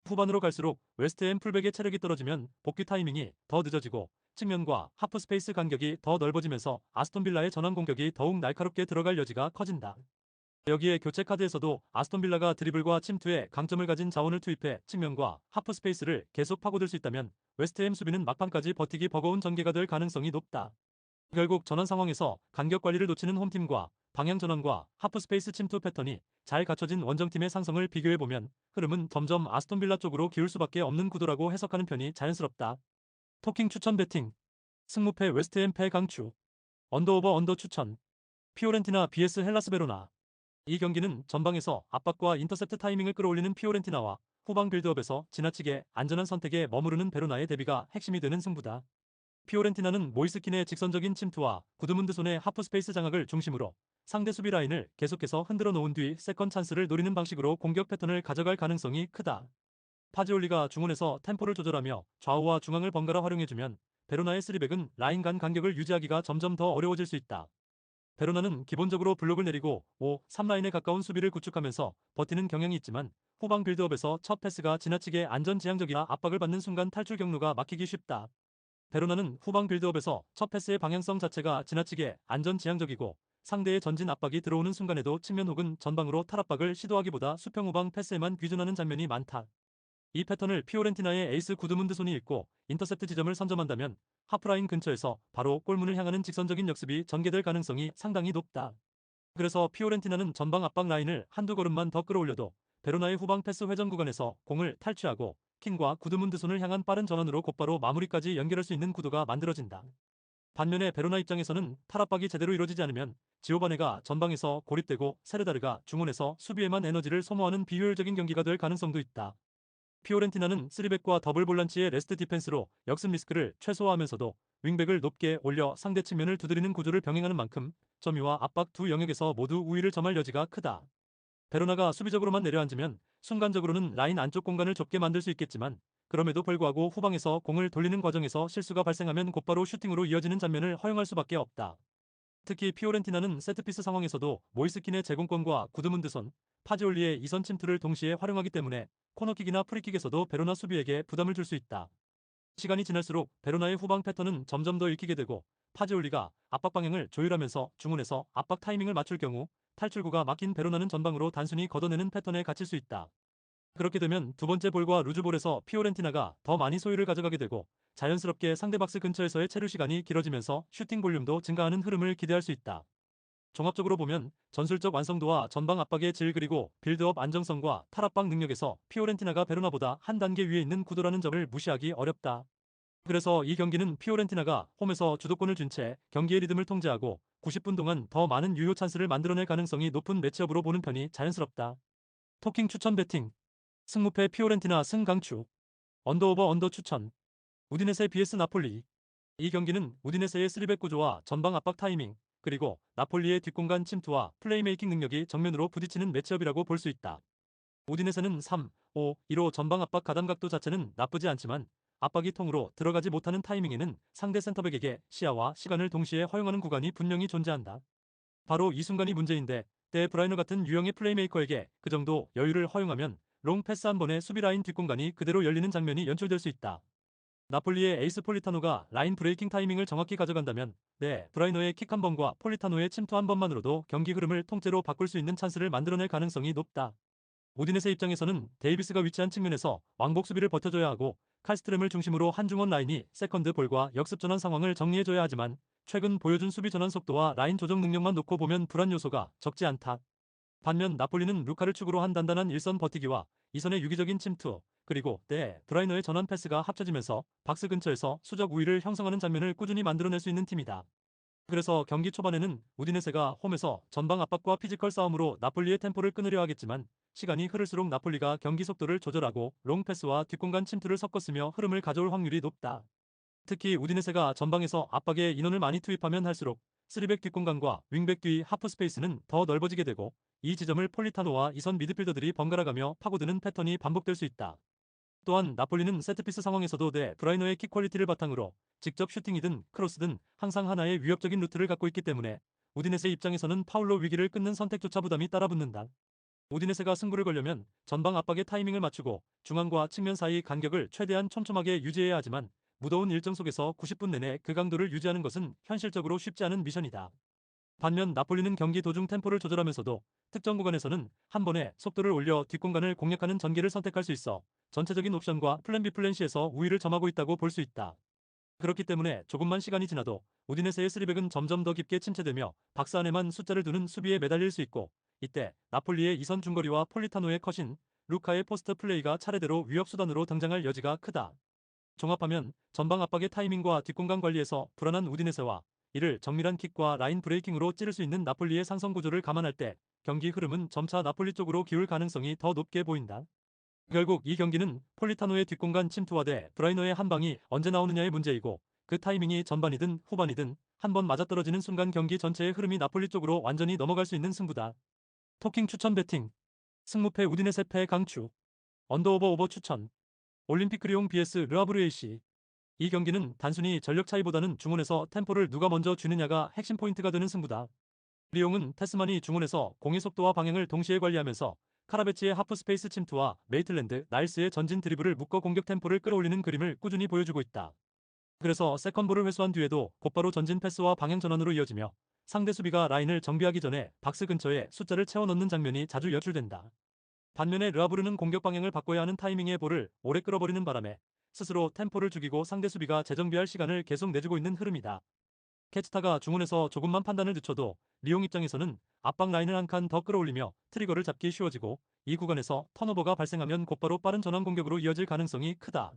후반으로 갈수록 웨스트햄 풀백의 체력이 떨어지면 복귀 타이밍이 더 늦어지고, 측면과 하프 스페이스 간격이 더 넓어지면서 아스톤빌라의 전환 공격이 더욱 날카롭게 들어갈 여지가 커진다. 여기에 교체 카드에서도 아스톤빌라가 드리블과 침투에 강점을 가진 자원을 투입해 측면과 하프 스페이스를 계속 파고들 수 있다면, 웨스트햄 수비는 막판까지 버티기 버거운 전개가 될 가능성이 높다. 결국 전환 상황에서 간격 관리를 놓치는 홈팀과 방향 전환과 하프 스페이스 침투 패턴이 잘 갖춰진 원정팀의 상성을 비교해보면 흐름은 점점 아스톤빌라 쪽으로 기울 수밖에 없는 구도라고 해석하는 편이 자연스럽다. 토킹 추천 배팅. 승무패 웨스트햄 패 강추. 언더오버 언더 추천. 피오렌티나 vs 헬라스 베로나. 이 경기는 전방에서 압박과 인터셉트 타이밍을 끌어올리는 피오렌티나와 후방 빌드업에서 지나치게 안전한 선택에 머무르는 베로나의 대비가 핵심이 되는 승부다. 피오렌티나는 모이스킨의 직선적인 침투와 구드문드손의 하프 스페이스 장악을 중심으로 상대 수비 라인을 계속해서 흔들어 놓은 뒤 세컨 찬스를 노리는 방식으로 공격 패턴을 가져갈 가능성이 크다. 파지올리가 중원에서 템포를 조절하며 좌우와 중앙을 번갈아 활용해주면 베로나의 쓰리백은 라인 간 간격을 유지하기가 점점 더 어려워질 수 있다. 베로나는 기본적으로 블록을 내리고 5-3라인에 가까운 수비를 구축하면서 버티는 경향이 있지만, 후방 빌드업에서 첫 패스가 지나치게 안전지향적이라 압박을 받는 순간 탈출 경로가 막히기 쉽다. 베로나는 후방 빌드업에서 첫 패스의 방향성 자체가 지나치게 안전지향적이고, 상대의 전진 압박이 들어오는 순간에도 측면 혹은 전방으로 탈압박을 시도하기보다 수평 후방 패스에만 귀준하는 장면이 많다. 이 패턴을 피오렌티나의 에이스 구드문드손이 읽고 인터셉트 지점을 선점한다면 하프라인 근처에서 바로 골문을 향하는 직선적인 역습이 전개될 가능성이 상당히 높다. 그래서 피오렌티나는 전방 압박 라인을 한두 걸음만 더 끌어올려도 베로나의 후방 패스 회전 구간에서 공을 탈취하고 킹과 구드문드손을 향한 빠른 전환으로 곧바로 마무리까지 연결할 수 있는 구도가 만들어진다. 반면에 베로나 입장에서는 탈압박이 제대로 이루어지지 않으면 지오바네가 전방에서 고립되고 세르다르가 중원에서 수비에만 에너지를 소모하는 비효율적인 경기가 될 가능성도 있다. 피오렌티나는 3백과 더블 볼란치의 레스트 디펜스로 역습 리스크를 최소화하면서도 윙백을 높게 올려 상대 측면을 두드리는 구조를 병행하는 만큼 점유와 압박 두 영역에서 모두 우위를 점할 여지가 크다. 베로나가 수비적으로만 내려앉으면 순간적으로는 라인 안쪽 공간을 좁게 만들 수 있겠지만, 그럼에도 불구하고 후방에서 공을 돌리는 과정에서 실수가 발생하면 곧바로 슈팅으로 이어지는 장면을 허용할 수밖에 없다. 특히 피오렌티나는 세트피스 상황에서도 모이스킨의 제공권과 구드문드손, 파지올리의 이선 침투를 동시에 활용하기 때문에 코너킥이나 프리킥에서도 베로나 수비에게 부담을 줄 수 있다. 시간이 지날수록 베로나의 후방 패턴은 점점 더 읽히게 되고, 파지올리가 압박 방향을 조율하면서 중원에서 압박 타이밍을 맞출 경우 탈출구가 막힌 베로나는 전방으로 단순히 걷어내는 패턴에 갇힐 수 있다. 그렇게 되면 두 번째 볼과 루즈볼에서 피오렌티나가 더 많이 소유를 가져가게 되고, 자연스럽게 상대 박스 근처에서의 체류 시간이 길어지면서 슈팅 볼륨도 증가하는 흐름을 기대할 수 있다. 종합적으로 보면 전술적 완성도와 전방 압박의 질 그리고 빌드업 안정성과 탈압박 능력에서 피오렌티나가 베로나보다 한 단계 위에 있는 구도라는 점을 무시하기 어렵다. 그래서 이 경기는 피오렌티나가 홈에서 주도권을 쥔 채 경기의 리듬을 통제하고 90분 동안 더 많은 유효 찬스를 만들어낼 가능성이 높은 매치업으로 보는 편이 자연스럽다. 토킹 추천 배팅. 승무패 피오렌티나 승강추. 언더오버 언더 추천. 우디네세 vs 나폴리. 이 경기는 우디네세의 3백 구조와 전방 압박 타이밍, 그리고 나폴리의 뒷공간 침투와 플레이메이킹 능력이 정면으로 부딪히는 매치업이라고 볼 수 있다. 우디네세는 3-5-2로 전방 압박 가담 각도 자체는 나쁘지 않지만, 압박이 통으로 들어가지 못하는 타이밍에는 상대 센터백에게 시야와 시간을 동시에 허용하는 구간이 분명히 존재한다. 바로 이 순간이 문제인데, 데 브라이너 같은 유형의 플레이메이커에게 그 정도 여유를 허용하면 롱 패스 한 번에 수비 라인 뒷공간이 그대로 열리는 장면이 연출될 수 있다. 나폴리의 에이스 폴리타노가 라인 브레이킹 타이밍을 정확히 가져간다면 브라이너의 킥 한 번과 폴리타노의 침투 한 번만으로도 경기 흐름을 통째로 바꿀 수 있는 찬스를 만들어낼 가능성이 높다. 오디네세 입장에서는 데이비스가 위치한 측면에서 왕복 수비를 버텨줘야 하고, 칼스트렘을 중심으로 한중원 라인이 세컨드 볼과 역습 전환 상황을 정리해줘야 하지만, 최근 보여준 수비 전환 속도와 라인 조정 능력만 놓고 보면 불안 요소가 적지 않다. 반면 나폴리는 루카를 축으로 한 단단한 일선 버티기와 이선의 유기적인 침투, 그리고 브라이너의 전환 패스가 합쳐지면서 박스 근처에서 수적 우위를 형성하는 장면을 꾸준히 만들어낼 수 있는 팀이다. 그래서 경기 초반에는 우디네세가 홈에서 전방 압박과 피지컬 싸움으로 나폴리의 템포를 끊으려 하겠지만, 시간이 흐를수록 나폴리가 경기 속도를 조절하고 롱 패스와 뒷공간 침투를 섞었으며 흐름을 가져올 확률이 높다. 특히 우디네세가 전방에서 압박에 인원을 많이 투입하면 할수록 3백 뒷공간과 윙백 뒤 하프 스페이스는 더 넓어지게 되고 이 지점을 폴리타노와 이선 미드필더들이 번갈아가며 파고드는 패턴이 반복될 수 있다. 또한 나폴리는 세트피스 상황에서도 데 브라이너의 킥 퀄리티를 바탕으로 직접 슈팅이든 크로스든 항상 하나의 위협적인 루트를 갖고 있기 때문에 우디네세 입장에서는 파울로 위기를 끊는 선택조차 부담이 따라붙는다. 우디네세가 승부를 걸려면 전방 압박의 타이밍을 맞추고 중앙과 측면 사이 간격을 최대한 촘촘하게 유지해야 하지만 무더운 일정 속에서 90분 내내 그 강도를 유지하는 것은 현실적으로 쉽지 않은 미션이다. 반면 나폴리는 경기 도중 템포를 조절하면서도 특정 구간에서는 한 번에 속도를 올려 뒷공간을 공략하는 전개를 선택할 수 있어 전체적인 옵션과 플랜 B 플랜 C에서 우위를 점하고 있다고 볼 수 있다. 그렇기 때문에 조금만 시간이 지나도 우디네세의 쓰리백은 점점 더 깊게 침체되며 박스 안에만 숫자를 두는 수비에 매달릴 수 있고 이때 나폴리의 이선 중거리와 폴리타노의 컷인 루카의 포스트 플레이가 차례대로 위협 수단으로 등장할 여지가 크다. 종합하면 전방 압박의 타이밍과 뒷공간 관리에서 불안한 우디네세와 이를 정밀한 킥과 라인 브레이킹으로 찌를 수 있는 나폴리의 상성 구조를 감안할 때 경기 흐름은 점차 나폴리 쪽으로 기울 가능성이 더 높게 보인다. 결국 이 경기는 폴리타노의 뒷공간 침투와 대 브라이너의 한 방이 언제 나오느냐의 문제이고 그 타이밍이 전반이든 후반이든 한 번 맞아떨어지는 순간 경기 전체의 흐름이 나폴리 쪽으로 완전히 넘어갈 수 있는 승부다. 토킹 추천 배팅 승무패 우디네세 패 강추 언더오버 오버 추천 올림픽 리옹 vs 르하브르 AC 이 경기는 단순히 전력 차이보다는 중원에서 템포를 누가 먼저 쥐느냐가 핵심 포인트가 되는 승부다. 리옹은 테스만이 중원에서 공의 속도와 방향을 동시에 관리하면서 카라베치의 하프 스페이스 침투와 메이틀랜드, 나일스의 전진 드리블을 묶어 공격 템포를 끌어올리는 그림을 꾸준히 보여주고 있다. 그래서 세컨볼을 회수한 뒤에도 곧바로 전진 패스와 방향 전환으로 이어지며 상대 수비가 라인을 정비하기 전에 박스 근처에 숫자를 채워 넣는 장면이 자주 연출된다. 반면에 르하브르는 공격 방향을 바꿔야 하는 타이밍에 볼을 오래 끌어버리는 바람에 스스로 템포를 죽이고 상대 수비가 재정비할 시간을 계속 내주고 있는 흐름이다. 캐치타가 중원에서 조금만 판단을 늦춰도 리옹 입장에서는 압박 라인을 한 칸 더 끌어올리며 트리거를 잡기 쉬워지고 이 구간에서 턴오버가 발생하면 곧바로 빠른 전환 공격으로 이어질 가능성이 크다.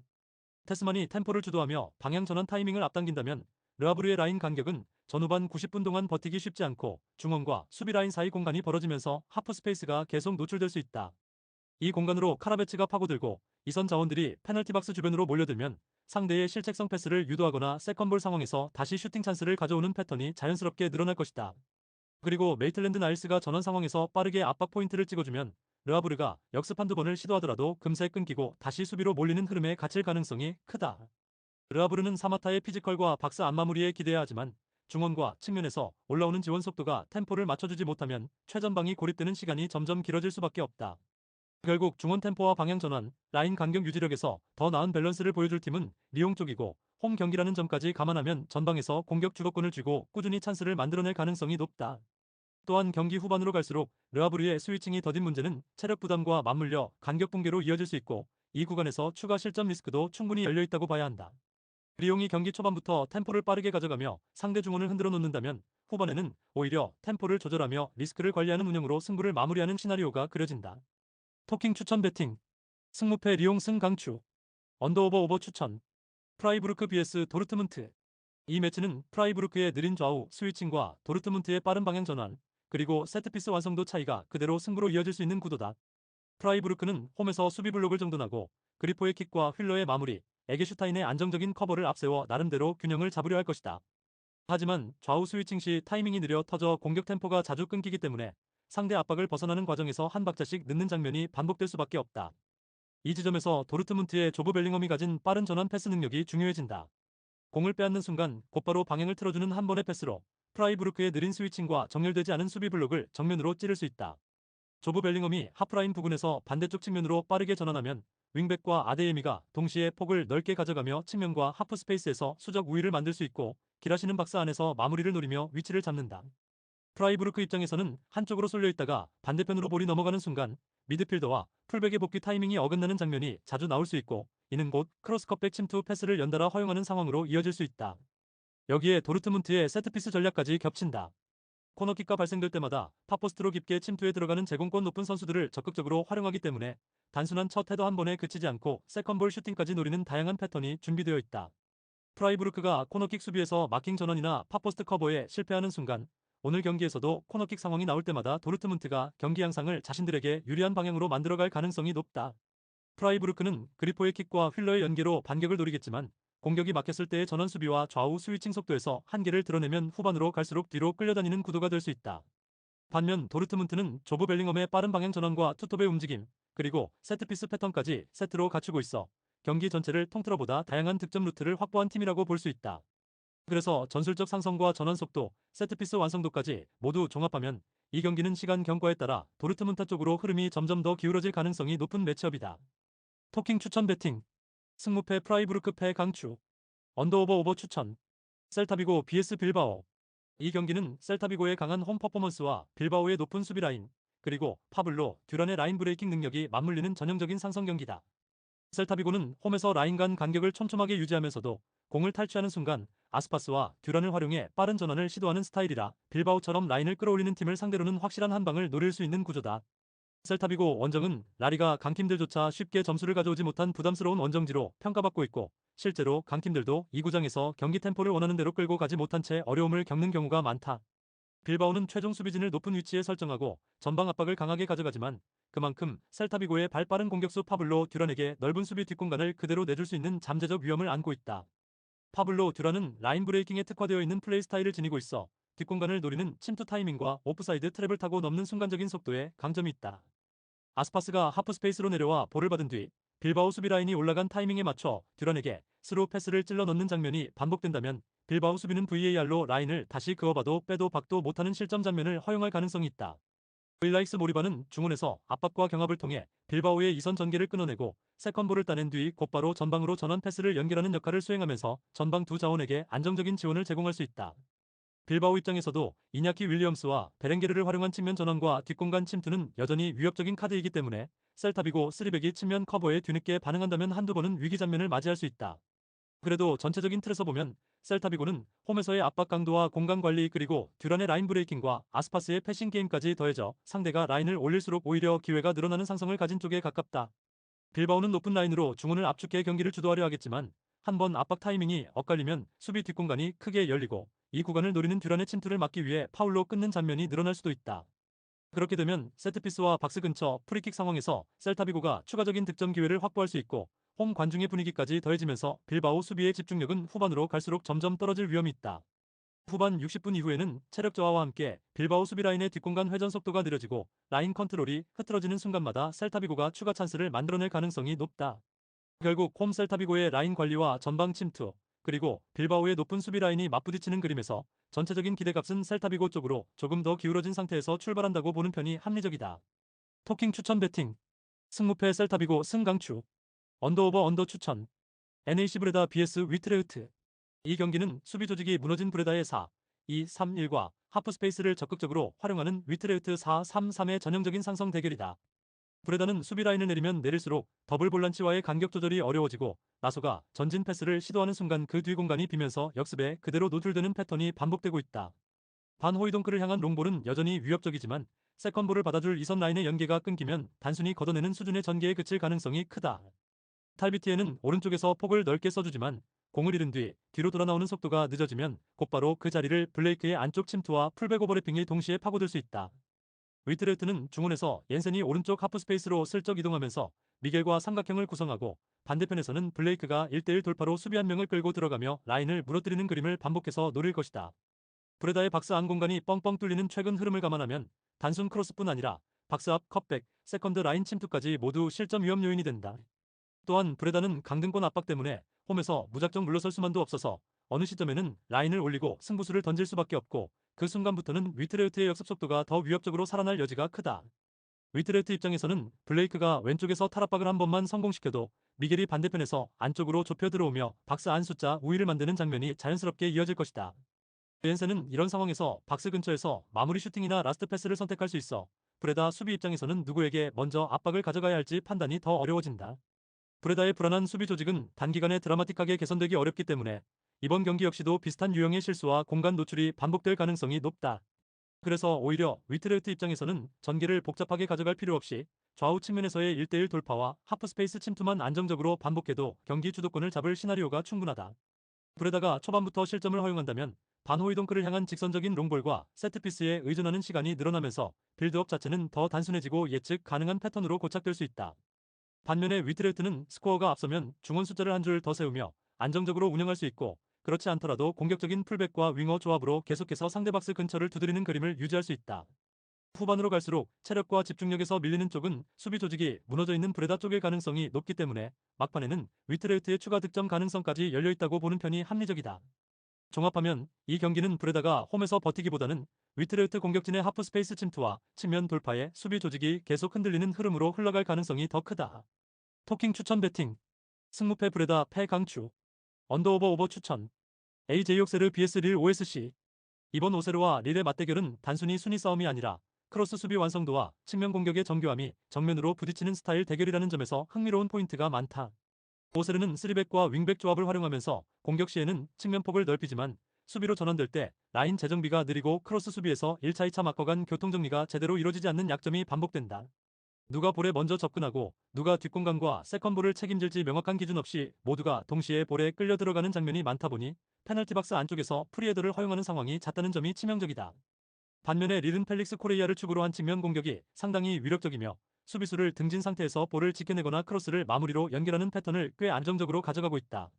테스만이 템포를 주도하며 방향 전환 타이밍을 앞당긴다면 르하브르의 라인 간격은 전후반 90분 동안 버티기 쉽지 않고 중원과 수비 라인 사이 공간이 벌어지면서 하프 스페이스가 계속 노출될 수 있다. 이 공간으로 카라베치가 파고들고 이선 자원들이 페널티 박스 주변으로 몰려들면 상대의 실책성 패스를 유도하거나 세컨볼 상황에서 다시 슈팅 찬스를 가져오는 패턴이 자연스럽게 늘어날 것이다. 그리고 메이틀랜드 나일스가 전원 상황에서 빠르게 압박 포인트를 찍어주면 르하브르가 역습 한두 번을 시도하더라도 금세 끊기고 다시 수비로 몰리는 흐름에 갇힐 가능성이 크다. 르하브르는 사마타의 피지컬과 박스 안마무리에 기대해야 하지만 중원과 측면에서 올라오는 지원 속도가 템포를 맞춰주지 못하면 최전방이 고립되는 시간이 점점 길어질 수밖에 없다. 결국 중원 템포와 방향 전환, 라인 간격 유지력에서 더 나은 밸런스를 보여줄 팀은 리옹 쪽이고 홈 경기라는 점까지 감안하면 전방에서 공격 주도권을 쥐고 꾸준히 찬스를 만들어낼 가능성이 높다. 또한 경기 후반으로 갈수록 르하브르의 스위칭이 더딘 문제는 체력 부담과 맞물려 간격 붕괴로 이어질 수 있고 이 구간에서 추가 실점 리스크도 충분히 열려있다고 봐야 한다. 리옹이 경기 초반부터 템포를 빠르게 가져가며 상대 중원을 흔들어 놓는다면 후반에는 오히려 템포를 조절하며 리스크를 관리하는 운영으로 승부를 마무리하는 시나리오가 그려진다. 토킹 추천 배팅 승무패 리옹 승 강추 언더오버 오버 추천 프라이부르크 vs 도르트문트 이 매치는 프라이부르크의 느린 좌우 스위칭과 도르트문트의 빠른 방향 전환 그리고 세트피스 완성도 차이가 그대로 승부로 이어질 수 있는 구도다. 프라이부르크는 홈에서 수비 블록을 정돈하고 그리포의 킥과 휠러의 마무리, 에게슈타인의 안정적인 커버를 앞세워 나름대로 균형을 잡으려 할 것이다. 하지만 좌우 스위칭 시 타이밍이 느려 터져 공격 템포가 자주 끊기기 때문에 상대 압박을 벗어나는 과정에서 한 박자씩 늦는 장면이 반복될 수밖에 없다. 이 지점에서 도르트문트의 조브 벨링엄이 가진 빠른 전환 패스 능력이 중요해진다. 공을 빼앗는 순간 곧바로 방향을 틀어주는 한 번의 패스로 프라이부르크의 느린 스위칭과 정렬되지 않은 수비 블록을 정면으로 찌를 수 있다. 조브 벨링엄이 하프라인 부근에서 반대쪽 측면으로 빠르게 전환하면 윙백과 아데예미가 동시에 폭을 넓게 가져가며 측면과 하프 스페이스에서 수적 우위를 만들 수 있고 길하시는 박스 안에서 마무리를 노리며 위치를 잡는다. 프라이부르크 입장에서는 한쪽으로 쏠려 있다가 반대편으로 볼이 넘어가는 순간 미드필더와 풀백의 복귀 타이밍이 어긋나는 장면이 자주 나올 수 있고 이는 곧 크로스컵백 침투 패스를 연달아 허용하는 상황으로 이어질 수 있다. 여기에 도르트문트의 세트피스 전략까지 겹친다. 코너킥가 발생될 때마다 팝포스트로 깊게 침투해 들어가는 제공권 높은 선수들을 적극적으로 활용하기 때문에 단순한 첫 헤더 한 번에 그치지 않고 세컨볼 슈팅까지 노리는 다양한 패턴이 준비되어 있다. 프라이부르크가 코너킥 수비에서 마킹 전환이나 팝포스트 커버에 실패하는 순간 오늘 경기에서도 코너킥 상황이 나올 때마다 도르트문트가 경기 양상을 자신들에게 유리한 방향으로 만들어갈 가능성이 높다. 프라이부르크는 그리포의 킥과 휠러의 연계로 반격을 노리겠지만 공격이 막혔을 때의 전원 수비와 좌우 스위칭 속도에서 한계를 드러내면 후반으로 갈수록 뒤로 끌려다니는 구도가 될 수 있다. 반면 도르트문트는 조브 벨링엄의 빠른 방향 전환과 투톱의 움직임, 그리고 세트피스 패턴까지 세트로 갖추고 있어 경기 전체를 통틀어보다 다양한 득점 루트를 확보한 팀이라고 볼 수 있다. 그래서 전술적 상성과 전환 속도, 세트피스 완성도까지 모두 종합하면 이 경기는 시간 경과에 따라 도르트문트 쪽으로 흐름이 점점 더 기울어질 가능성이 높은 매치업이다. 토킹 추천 배팅, 승무패 프라이부르크 패 강추, 언더오버 오버 추천, 셀타비고 vs 빌바오. 이 경기는 셀타비고의 강한 홈 퍼포먼스와 빌바오의 높은 수비 라인, 그리고 파블로 듀란의 라인 브레이킹 능력이 맞물리는 전형적인 상성 경기다. 셀타비고는 홈에서 라인 간 간격을 촘촘하게 유지하면서도 공을 탈취하는 순간 아스파스와 듀란을 활용해 빠른 전환을 시도하는 스타일이라 빌바오처럼 라인을 끌어올리는 팀을 상대로는 확실한 한 방을 노릴 수 있는 구조다. 셀타비고 원정은 라리가 강팀들조차 쉽게 점수를 가져오지 못한 부담스러운 원정지로 평가받고 있고, 실제로 강팀들도 이 구장에서 경기 템포를 원하는 대로 끌고 가지 못한 채 어려움을 겪는 경우가 많다. 빌바오는 최종 수비진을 높은 위치에 설정하고 전방 압박을 강하게 가져가지만, 그만큼 셀타비고의 발빠른 공격수 파블로 듀란에게 넓은 수비 뒷공간을 그대로 내줄 수 있는 잠재적 위험을 안고 있다. 파블로 듀란은 라인 브레이킹에 특화되어 있는 플레이 스타일을 지니고 있어 뒷공간을 노리는 침투 타이밍과 오프사이드 트랩을 타고 넘는 순간적인 속도에 강점이 있다. 아스파스가 하프 스페이스로 내려와 볼을 받은 뒤 빌바오 수비 라인이 올라간 타이밍에 맞춰 듀란에게 스루 패스를 찔러 넣는 장면이 반복된다면, 빌바오 수비는 VAR로 라인을 다시 그어봐도 빼도 박도 못하는 실점 장면을 허용할 가능성이 있다. 일라이스 모리바는 중원에서 압박과 경합을 통해 빌바오의 이선 전개를 끊어내고 세컨볼을 따낸 뒤 곧바로 전방으로 전환 패스를 연결하는 역할을 수행하면서 전방 두 자원에게 안정적인 지원을 제공할 수 있다. 빌바오 입장에서도 이냐키 윌리엄스와 베렌게르를 활용한 측면 전환과 뒷공간 침투는 여전히 위협적인 카드이기 때문에 셀타비고 3백이 측면 커버에 뒤늦게 반응한다면 한두 번은 위기 장면을 맞이할 수 있다. 그래도 전체적인 틀에서 보면 셀타비고는 홈에서의 압박 강도와 공간 관리, 그리고 듀란의 라인 브레이킹과 아스파스의 패싱 게임까지 더해져 상대가 라인을 올릴수록 오히려 기회가 늘어나는 상성을 가진 쪽에 가깝다. 빌바오는 높은 라인으로 중원을 압축해 경기를 주도하려 하겠지만, 한번 압박 타이밍이 엇갈리면 수비 뒷공간이 크게 열리고 이 구간을 노리는 듀란의 침투를 막기 위해 파울로 끊는 장면이 늘어날 수도 있다. 그렇게 되면 세트피스와 박스 근처 프리킥 상황에서 셀타비고가 추가적인 득점 기회를 확보할 수 있고, 홈 관중의 분위기까지 더해지면서 빌바오 수비의 집중력은 후반으로 갈수록 점점 떨어질 위험이 있다. 후반 60분 이후에는 체력 저하와 함께 빌바오 수비 라인의 뒷공간 회전 속도가 느려지고 라인 컨트롤이 흐트러지는 순간마다 셀타비고가 추가 찬스를 만들어낼 가능성이 높다. 결국 홈 셀타비고의 라인 관리와 전방 침투, 그리고 빌바오의 높은 수비 라인이 맞부딪히는 그림에서 전체적인 기대값은 셀타비고 쪽으로 조금 더 기울어진 상태에서 출발한다고 보는 편이 합리적이다. 토킹 추천 배팅, 승무패 셀타비고 승강추, 언더오버 언더 추천, NAC 브레다 vs 위트레흐트. 이 경기는 수비 조직이 무너진 브레다의 4-2-3-1과 하프 스페이스를 적극적으로 활용하는 위트레흐트 4-3-3의 전형적인 상성 대결이다. 브레다는 수비 라인을 내리면 내릴수록 더블 볼란치와의 간격 조절이 어려워지고, 나소가 전진 패스를 시도하는 순간 그 뒤 공간이 비면서 역습에 그대로 노출되는 패턴이 반복되고 있다. 반 호이동크를 향한 롱볼은 여전히 위협적이지만, 세컨볼을 받아줄 이선 라인의 연계가 끊기면 단순히 걷어내는 수준의 전개에 그칠 가능성이 크다. 탈비티에는 오른쪽에서 폭을 넓게 써주지만, 공을 잃은 뒤 뒤로 돌아 나오는 속도가 늦어지면 곧바로 그 자리를 블레이크의 안쪽 침투와 풀백 오버래핑이 동시에 파고들 수 있다. 위트레흐트는 중원에서 옌센이 오른쪽 하프 스페이스로 슬쩍 이동하면서 미겔과 삼각형을 구성하고, 반대편에서는 블레이크가 1대1 돌파로 수비 한 명을 끌고 들어가며 라인을 무너뜨리는 그림을 반복해서 노릴 것이다. 브레다의 박스 안 공간이 뻥뻥 뚫리는 최근 흐름을 감안하면 단순 크로스뿐 아니라 박스 앞 컵백, 세컨드 라인 침투까지 모두 실점 위험 요인이 된다. 또한 브레다는 강등권 압박 때문에 홈에서 무작정 물러설 수만도 없어서 어느 시점에는 라인을 올리고 승부수를 던질 수밖에 없고, 그 순간부터는 위트레흐트의 역습 속도가 더 위협적으로 살아날 여지가 크다. 위트레흐트 입장에서는 블레이크가 왼쪽에서 탈압박을 한 번만 성공시켜도 미겔이 반대편에서 안쪽으로 좁혀 들어오며 박스 안 숫자 우위를 만드는 장면이 자연스럽게 이어질 것이다. 옌센은 이런 상황에서 박스 근처에서 마무리 슈팅이나 라스트 패스를 선택할 수 있어 브레다 수비 입장에서는 누구에게 먼저 압박을 가져가야 할지 판단이 더 어려워진다. 브레다의 불안한 수비 조직은 단기간에 드라마틱하게 개선되기 어렵기 때문에 이번 경기 역시도 비슷한 유형의 실수와 공간 노출이 반복될 가능성이 높다. 그래서 오히려 위트레흐트 입장에서는 전개를 복잡하게 가져갈 필요 없이 좌우 측면에서의 1대1 돌파와 하프 스페이스 침투만 안정적으로 반복해도 경기 주도권을 잡을 시나리오가 충분하다. 브레다가 초반부터 실점을 허용한다면 반호이동크를 향한 직선적인 롱볼과 세트피스에 의존하는 시간이 늘어나면서 빌드업 자체는 더 단순해지고 예측 가능한 패턴으로 고착될 수 있다. 반면에 위트레흐트는 스코어가 앞서면 중원 숫자를 한 줄 더 세우며 안정적으로 운영할 수 있고, 그렇지 않더라도 공격적인 풀백과 윙어 조합으로 계속해서 상대 박스 근처를 두드리는 그림을 유지할 수 있다. 후반으로 갈수록 체력과 집중력에서 밀리는 쪽은 수비 조직이 무너져 있는 브레다 쪽일 가능성이 높기 때문에 막판에는 위트레우트의 추가 득점 가능성까지 열려있다고 보는 편이 합리적이다. 종합하면 이 경기는 브레다가 홈에서 버티기보다는 위트레우트 공격진의 하프 스페이스 침투와 측면 돌파에 수비 조직이 계속 흔들리는 흐름으로 흘러갈 가능성이 더 크다. 토킹 추천 배팅. 승무패 브레다 패 강추. 언더오버 오버 추천. AJ 옥세르 vs 릴 OSC. 이번 오세르와 릴의 맞대결은 단순히 순위 싸움이 아니라 크로스 수비 완성도와 측면 공격의 정교함이 정면으로 부딪히는 스타일 대결이라는 점에서 흥미로운 포인트가 많다. 오세르는 3백과 윙백 조합을 활용하면서 공격 시에는 측면 폭을 넓히지만 수비로 전환될 때 라인 재정비가 느리고 크로스 수비에서 1차 2차 막거간 교통정리가 제대로 이루어지지 않는 약점이 반복된다. 누가 볼에 먼저 접근하고 누가 뒷공간과 세컨볼을 책임질지 명확한 기준 없이 모두가 동시에 볼에 끌려 들어가는 장면이 많다 보니 페널티 박스 안쪽에서 프리헤더를 허용하는 상황이 잦다는 점이 치명적이다. 반면에 릴은 펠릭스 코레이아를 축으로 한 측면 공격이 상당히 위력적이며 수비수를 등진 상태에서 볼을 지켜내거나 크로스를 마무리로 연결하는 패턴을 꽤 안정적으로 가져가고 있다.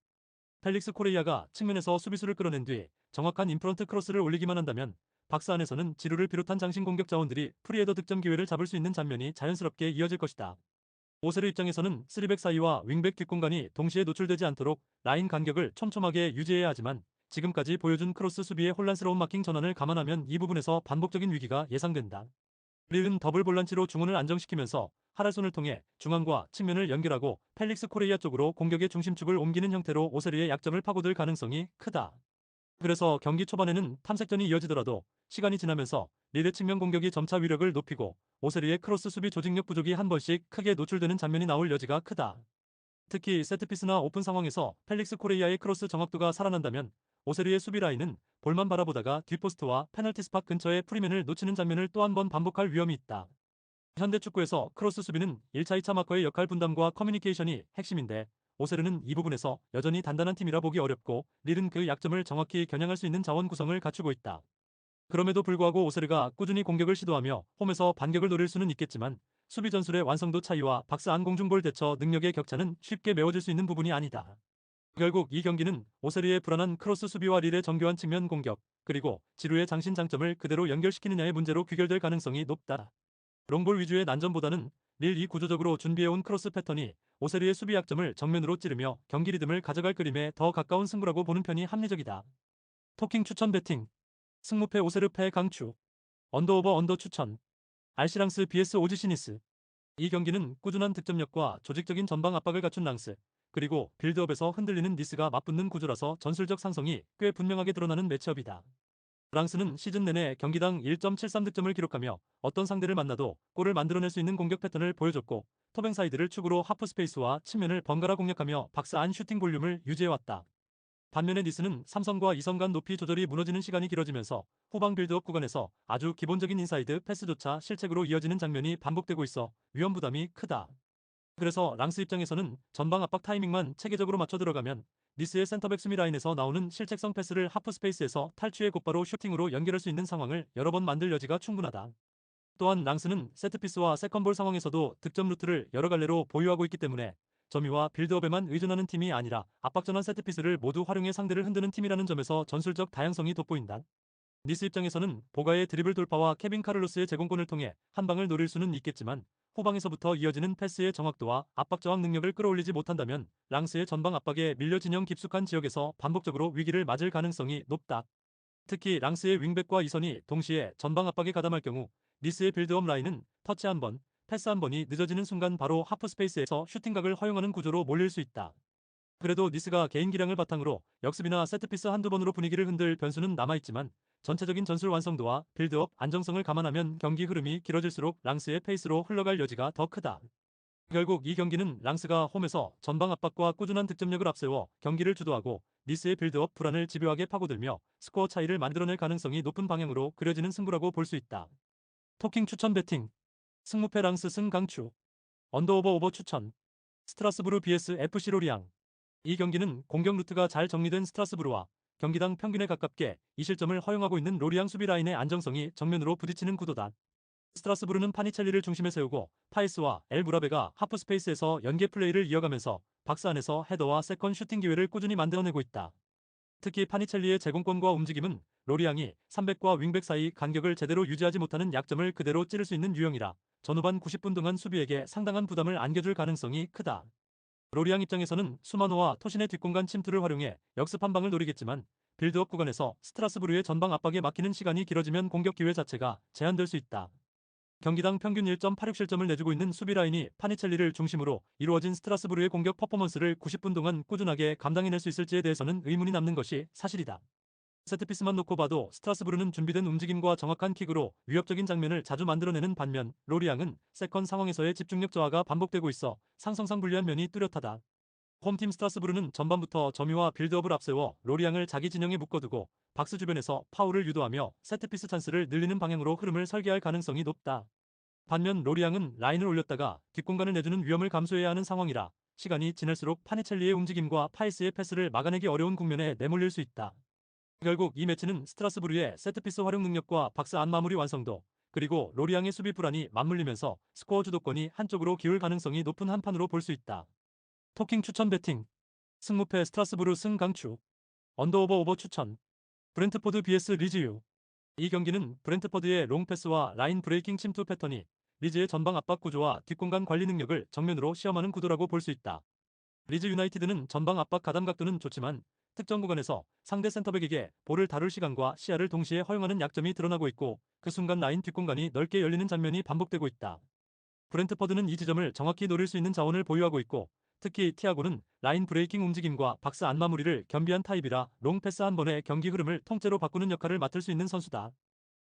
펠릭스 코레이아가 측면에서 수비수를 끌어낸 뒤 정확한 인프런트 크로스를 올리기만 한다면 박스 안에서는 지루를 비롯한 장신 공격 자원들이 프리헤더 득점 기회를 잡을 수 있는 장면이 자연스럽게 이어질 것이다. 오세르 입장에서는 3백 사이와 윙백 뒷공간이 동시에 노출되지 않도록 라인 간격을 촘촘하게 유지해야 하지만 지금까지 보여준 크로스 수비의 혼란스러운 마킹 전환을 감안하면 이 부분에서 반복적인 위기가 예상된다. 릴은 더블 볼란치로 중원을 안정시키면서 하랄손을 통해 중앙과 측면을 연결하고 펠릭스 코레이아 쪽으로 공격의 중심축을 옮기는 형태로 오세르의 약점을 파고들 가능성이 크다. 그래서 경기 초반에는 탐색전이 이어지더라도 시간이 지나면서 릴의 측면 공격이 점차 위력을 높이고 오세르의 크로스 수비 조직력 부족이 한 번씩 크게 노출되는 장면이 나올 여지가 크다. 특히 세트피스나 오픈 상황에서 펠릭스 코레이아의 크로스 정확도가 살아난다면 오세르의 수비 라인은 볼만 바라보다가 뒷포스트와 페널티 스팟 근처에 프리맨을 놓치는 장면을 또 한 번 반복할 위험이 있다. 현대 축구에서 크로스 수비는 1차 2차 마커의 역할 분담과 커뮤니케이션이 핵심인데 오세르는 이 부분에서 여전히 단단한 팀이라 보기 어렵고 릴은 그 약점을 정확히 겨냥할 수 있는 자원 구성을 갖추고 있다. 그럼에도 불구하고 오세르가 꾸준히 공격을 시도하며 홈에서 반격을 노릴 수는 있겠지만 수비 전술의 완성도 차이와 박스 안 공중볼 대처 능력의 격차는 쉽게 메워질 수 있는 부분이 아니다. 결국 이 경기는 오세르의 불안한 크로스 수비와 릴의 정교한 측면 공격, 그리고 지루의 장신 장점을 그대로 연결시키느냐의 문제로 귀결될 가능성이 높다. 롱볼 위주의 난전보다는 릴이 구조적으로 준비해온 크로스 패턴이 오세르의 수비 약점을 정면으로 찌르며 경기 리듬을 가져갈 그림에 더 가까운 승부라고 보는 편이 합리적이다. 토킹 추천 배팅. 승무패 오세르 패 강추. 언더오버 언더 추천. 알시랑스 vs 오지시니스. 이 경기는 꾸준한 득점력과 조직적인 전방 압박을 갖춘 랑스, 그리고 빌드업에서 흔들리는 니스가 맞붙는 구조라서 전술적 상성이 꽤 분명하게 드러나는 매치업이다. 랑스는 시즌 내내 경기당 1.73득점을 기록하며 어떤 상대를 만나도 골을 만들어낼 수 있는 공격 패턴을 보여줬고 토뱅사이드를 축으로 하프 스페이스와 측면을 번갈아 공략하며 박스 안 슈팅 볼륨을 유지해왔다. 반면에 니스는 삼성과 이성 간 높이 조절이 무너지는 시간이 길어지면서 후방 빌드업 구간에서 아주 기본적인 인사이드 패스조차 실책으로 이어지는 장면이 반복되고 있어 위험 부담이 크다. 그래서 랑스 입장에서는 전방 압박 타이밍만 체계적으로 맞춰 들어가면 니스의 센터백 수미 라인에서 나오는 실책성 패스를 하프 스페이스에서 탈취해 곧바로 슈팅으로 연결할 수 있는 상황을 여러 번 만들 여지가 충분하다. 또한 랑스는 세트피스와 세컨볼 상황에서도 득점 루트를 여러 갈래로 보유하고 있기 때문에 점유와 빌드업에만 의존하는 팀이 아니라 압박전환 세트피스를 모두 활용해 상대를 흔드는 팀이라는 점에서 전술적 다양성이 돋보인다. 니스 입장에서는 보가의 드리블 돌파와 케빈 카를로스의 제공권을 통해 한 방을 노릴 수는 있겠지만 후방에서부터 이어지는 패스의 정확도와 압박 저항 능력을 끌어올리지 못한다면 랑스의 전방 압박에 밀려 진영 깊숙한 지역에서 반복적으로 위기를 맞을 가능성이 높다. 특히 랑스의 윙백과 이선이 동시에 전방 압박에 가담할 경우 니스의 빌드업 라인은 터치 한 번, 패스 한 번이 늦어지는 순간 바로 하프 스페이스에서 슈팅각을 허용하는 구조로 몰릴 수 있다. 그래도 니스가 개인 기량을 바탕으로 역습이나 세트피스 한두 번으로 분위기를 흔들 변수는 남아있지만 전체적인 전술 완성도와 빌드업 안정성을 감안하면 경기 흐름이 길어질수록 랑스의 페이스로 흘러갈 여지가 더 크다. 결국 이 경기는 랑스가 홈에서 전방 압박과 꾸준한 득점력을 앞세워 경기를 주도하고 니스의 빌드업 불안을 집요하게 파고들며 스코어 차이를 만들어낼 가능성이 높은 방향으로 그려지는 승부라고 볼 수 있다. 토킹 추천 배팅. 승무패 랑스 승 강추. 언더오버 오버 추천. 스트라스부르 vs FC 로리앙. 이 경기는 공격 루트가 잘 정리된 스트라스부르와 경기당 평균에 가깝게 2실점을 허용하고 있는 로리앙 수비 라인의 안정성이 정면으로 부딪히는 구도다. 스트라스부르는 파니첼리를 중심에 세우고 파이스와 엘 무라베가 하프 스페이스에서 연계 플레이를 이어가면서 박스 안에서 헤더와 세컨 슈팅 기회를 꾸준히 만들어내고 있다. 특히 파니첼리의 제공권과 움직임은 로리앙이 3백과 윙백 사이 간격을 제대로 유지하지 못하는 약점을 그대로 찌를 수 있는 유형이라 전후반 90분 동안 수비에게 상당한 부담을 안겨줄 가능성이 크다. 로리앙 입장에서는 수마노와 토신의 뒷공간 침투를 활용해 역습 한 방을 노리겠지만 빌드업 구간에서 스트라스부르의 전방 압박에 막히는 시간이 길어지면 공격 기회 자체가 제한될 수 있다. 경기당 평균 1.86실점을 내주고 있는 수비 라인이 파니첼리를 중심으로 이루어진 스트라스부르의 공격 퍼포먼스를 90분 동안 꾸준하게 감당해낼 수 있을지에 대해서는 의문이 남는 것이 사실이다. 세트피스만 놓고 봐도 스트라스부르는 준비된 움직임과 정확한 킥으로 위협적인 장면을 자주 만들어내는 반면 로리앙은 세컨 상황에서의 집중력 저하가 반복되고 있어 상성상 불리한 면이 뚜렷하다. 홈팀 스트라스부르는 전반부터 점유와 빌드업을 앞세워 로리앙을 자기 진영에 묶어두고 박스 주변에서 파울을 유도하며 세트피스 찬스를 늘리는 방향으로 흐름을 설계할 가능성이 높다. 반면 로리앙은 라인을 올렸다가 뒷공간을 내주는 위험을 감수해야 하는 상황이라 시간이 지날수록 파니첼리의 움직임과 파이스의 패스를 막아내기 어려운 국면에 내몰릴 수 있다. 결국 이 매치는 스트라스부르의 세트피스 활용 능력과 박스 안 마무리 완성도, 그리고 로리앙의 수비 불안이 맞물리면서 스코어 주도권이 한쪽으로 기울 가능성이 높은 한 판으로 볼 수 있다. 토킹 추천 배팅. 승무패 스트라스부르 승 강추. 언더오버 오버 추천. 브렌트포드 vs 리즈유. 이 경기는 브렌트퍼드의 롱패스와 라인 브레이킹 침투 패턴이 리즈의 전방 압박 구조와 뒷공간 관리 능력을 정면으로 시험하는 구도라고 볼 수 있다. 리즈 유나이티드는 전방 압박 가담 각도는 좋지만 특정 구간에서 상대 센터백에게 볼을 다룰 시간과 시야를 동시에 허용하는 약점이 드러나고 있고 그 순간 라인 뒷공간이 넓게 열리는 장면이 반복되고 있다. 브렌트퍼드는 이 지점을 정확히 노릴 수 있는 자원을 보유하고 있고 특히 티아고는 라인 브레이킹 움직임과 박스 안 마무리를 겸비한 타입이라 롱패스 한 번에 경기 흐름을 통째로 바꾸는 역할을 맡을 수 있는 선수다.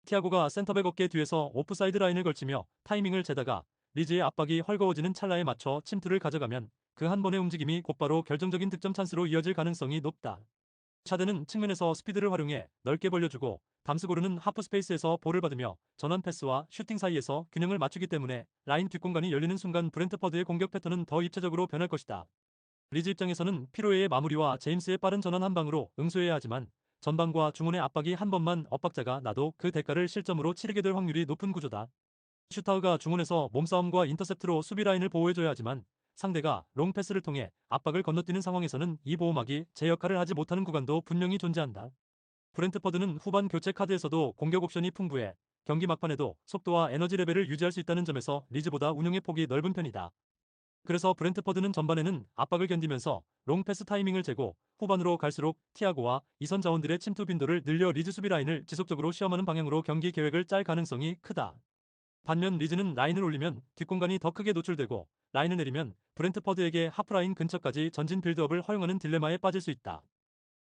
티아고가 센터백 어깨 뒤에서 오프사이드 라인을 걸치며 타이밍을 재다가 리즈의 압박이 헐거워지는 찰나에 맞춰 침투를 가져가면 그 한 번의 움직임이 곧바로 결정적인 득점 찬스로 이어질 가능성이 높다. 샤드는 측면에서 스피드를 활용해 넓게 벌려주고 담스고르는 하프 스페이스에서 볼을 받으며 전환 패스와 슈팅 사이에서 균형을 맞추기 때문에 라인 뒷공간이 열리는 순간 브렌트퍼드의 공격 패턴은 더 입체적으로 변할 것이다. 리즈 입장에서는 피로에의 마무리와 제임스의 빠른 전환 한 방으로 응수해야 하지만 전방과 중원의 압박이 한 번만 엇박자가 나도 그 대가를 실점으로 치르게 될 확률이 높은 구조다. 슈타우가 중원에서 몸싸움과 인터셉트로 수비 라인을 보호해줘야 하지만 상대가 롱패스를 통해 압박을 건너뛰는 상황에서는 이 보호막이 제 역할을 하지 못하는 구간도 분명히 존재한다. 브렌트퍼드는 후반 교체 카드에서도 공격 옵션이 풍부해 경기 막판에도 속도와 에너지 레벨을 유지할 수 있다는 점에서 리즈보다 운영의 폭이 넓은 편이다. 그래서 브렌트퍼드는 전반에는 압박을 견디면서 롱패스 타이밍을 재고 후반으로 갈수록 티아고와 이선 자원들의 침투 빈도를 늘려 리즈 수비 라인을 지속적으로 시험하는 방향으로 경기 계획을 짤 가능성이 크다. 반면 리즈는 라인을 올리면 뒷공간이 더 크게 노출되고 라인을 내리면 브렌트퍼드에게 하프라인 근처까지 전진 빌드업을 허용하는 딜레마에 빠질 수 있다.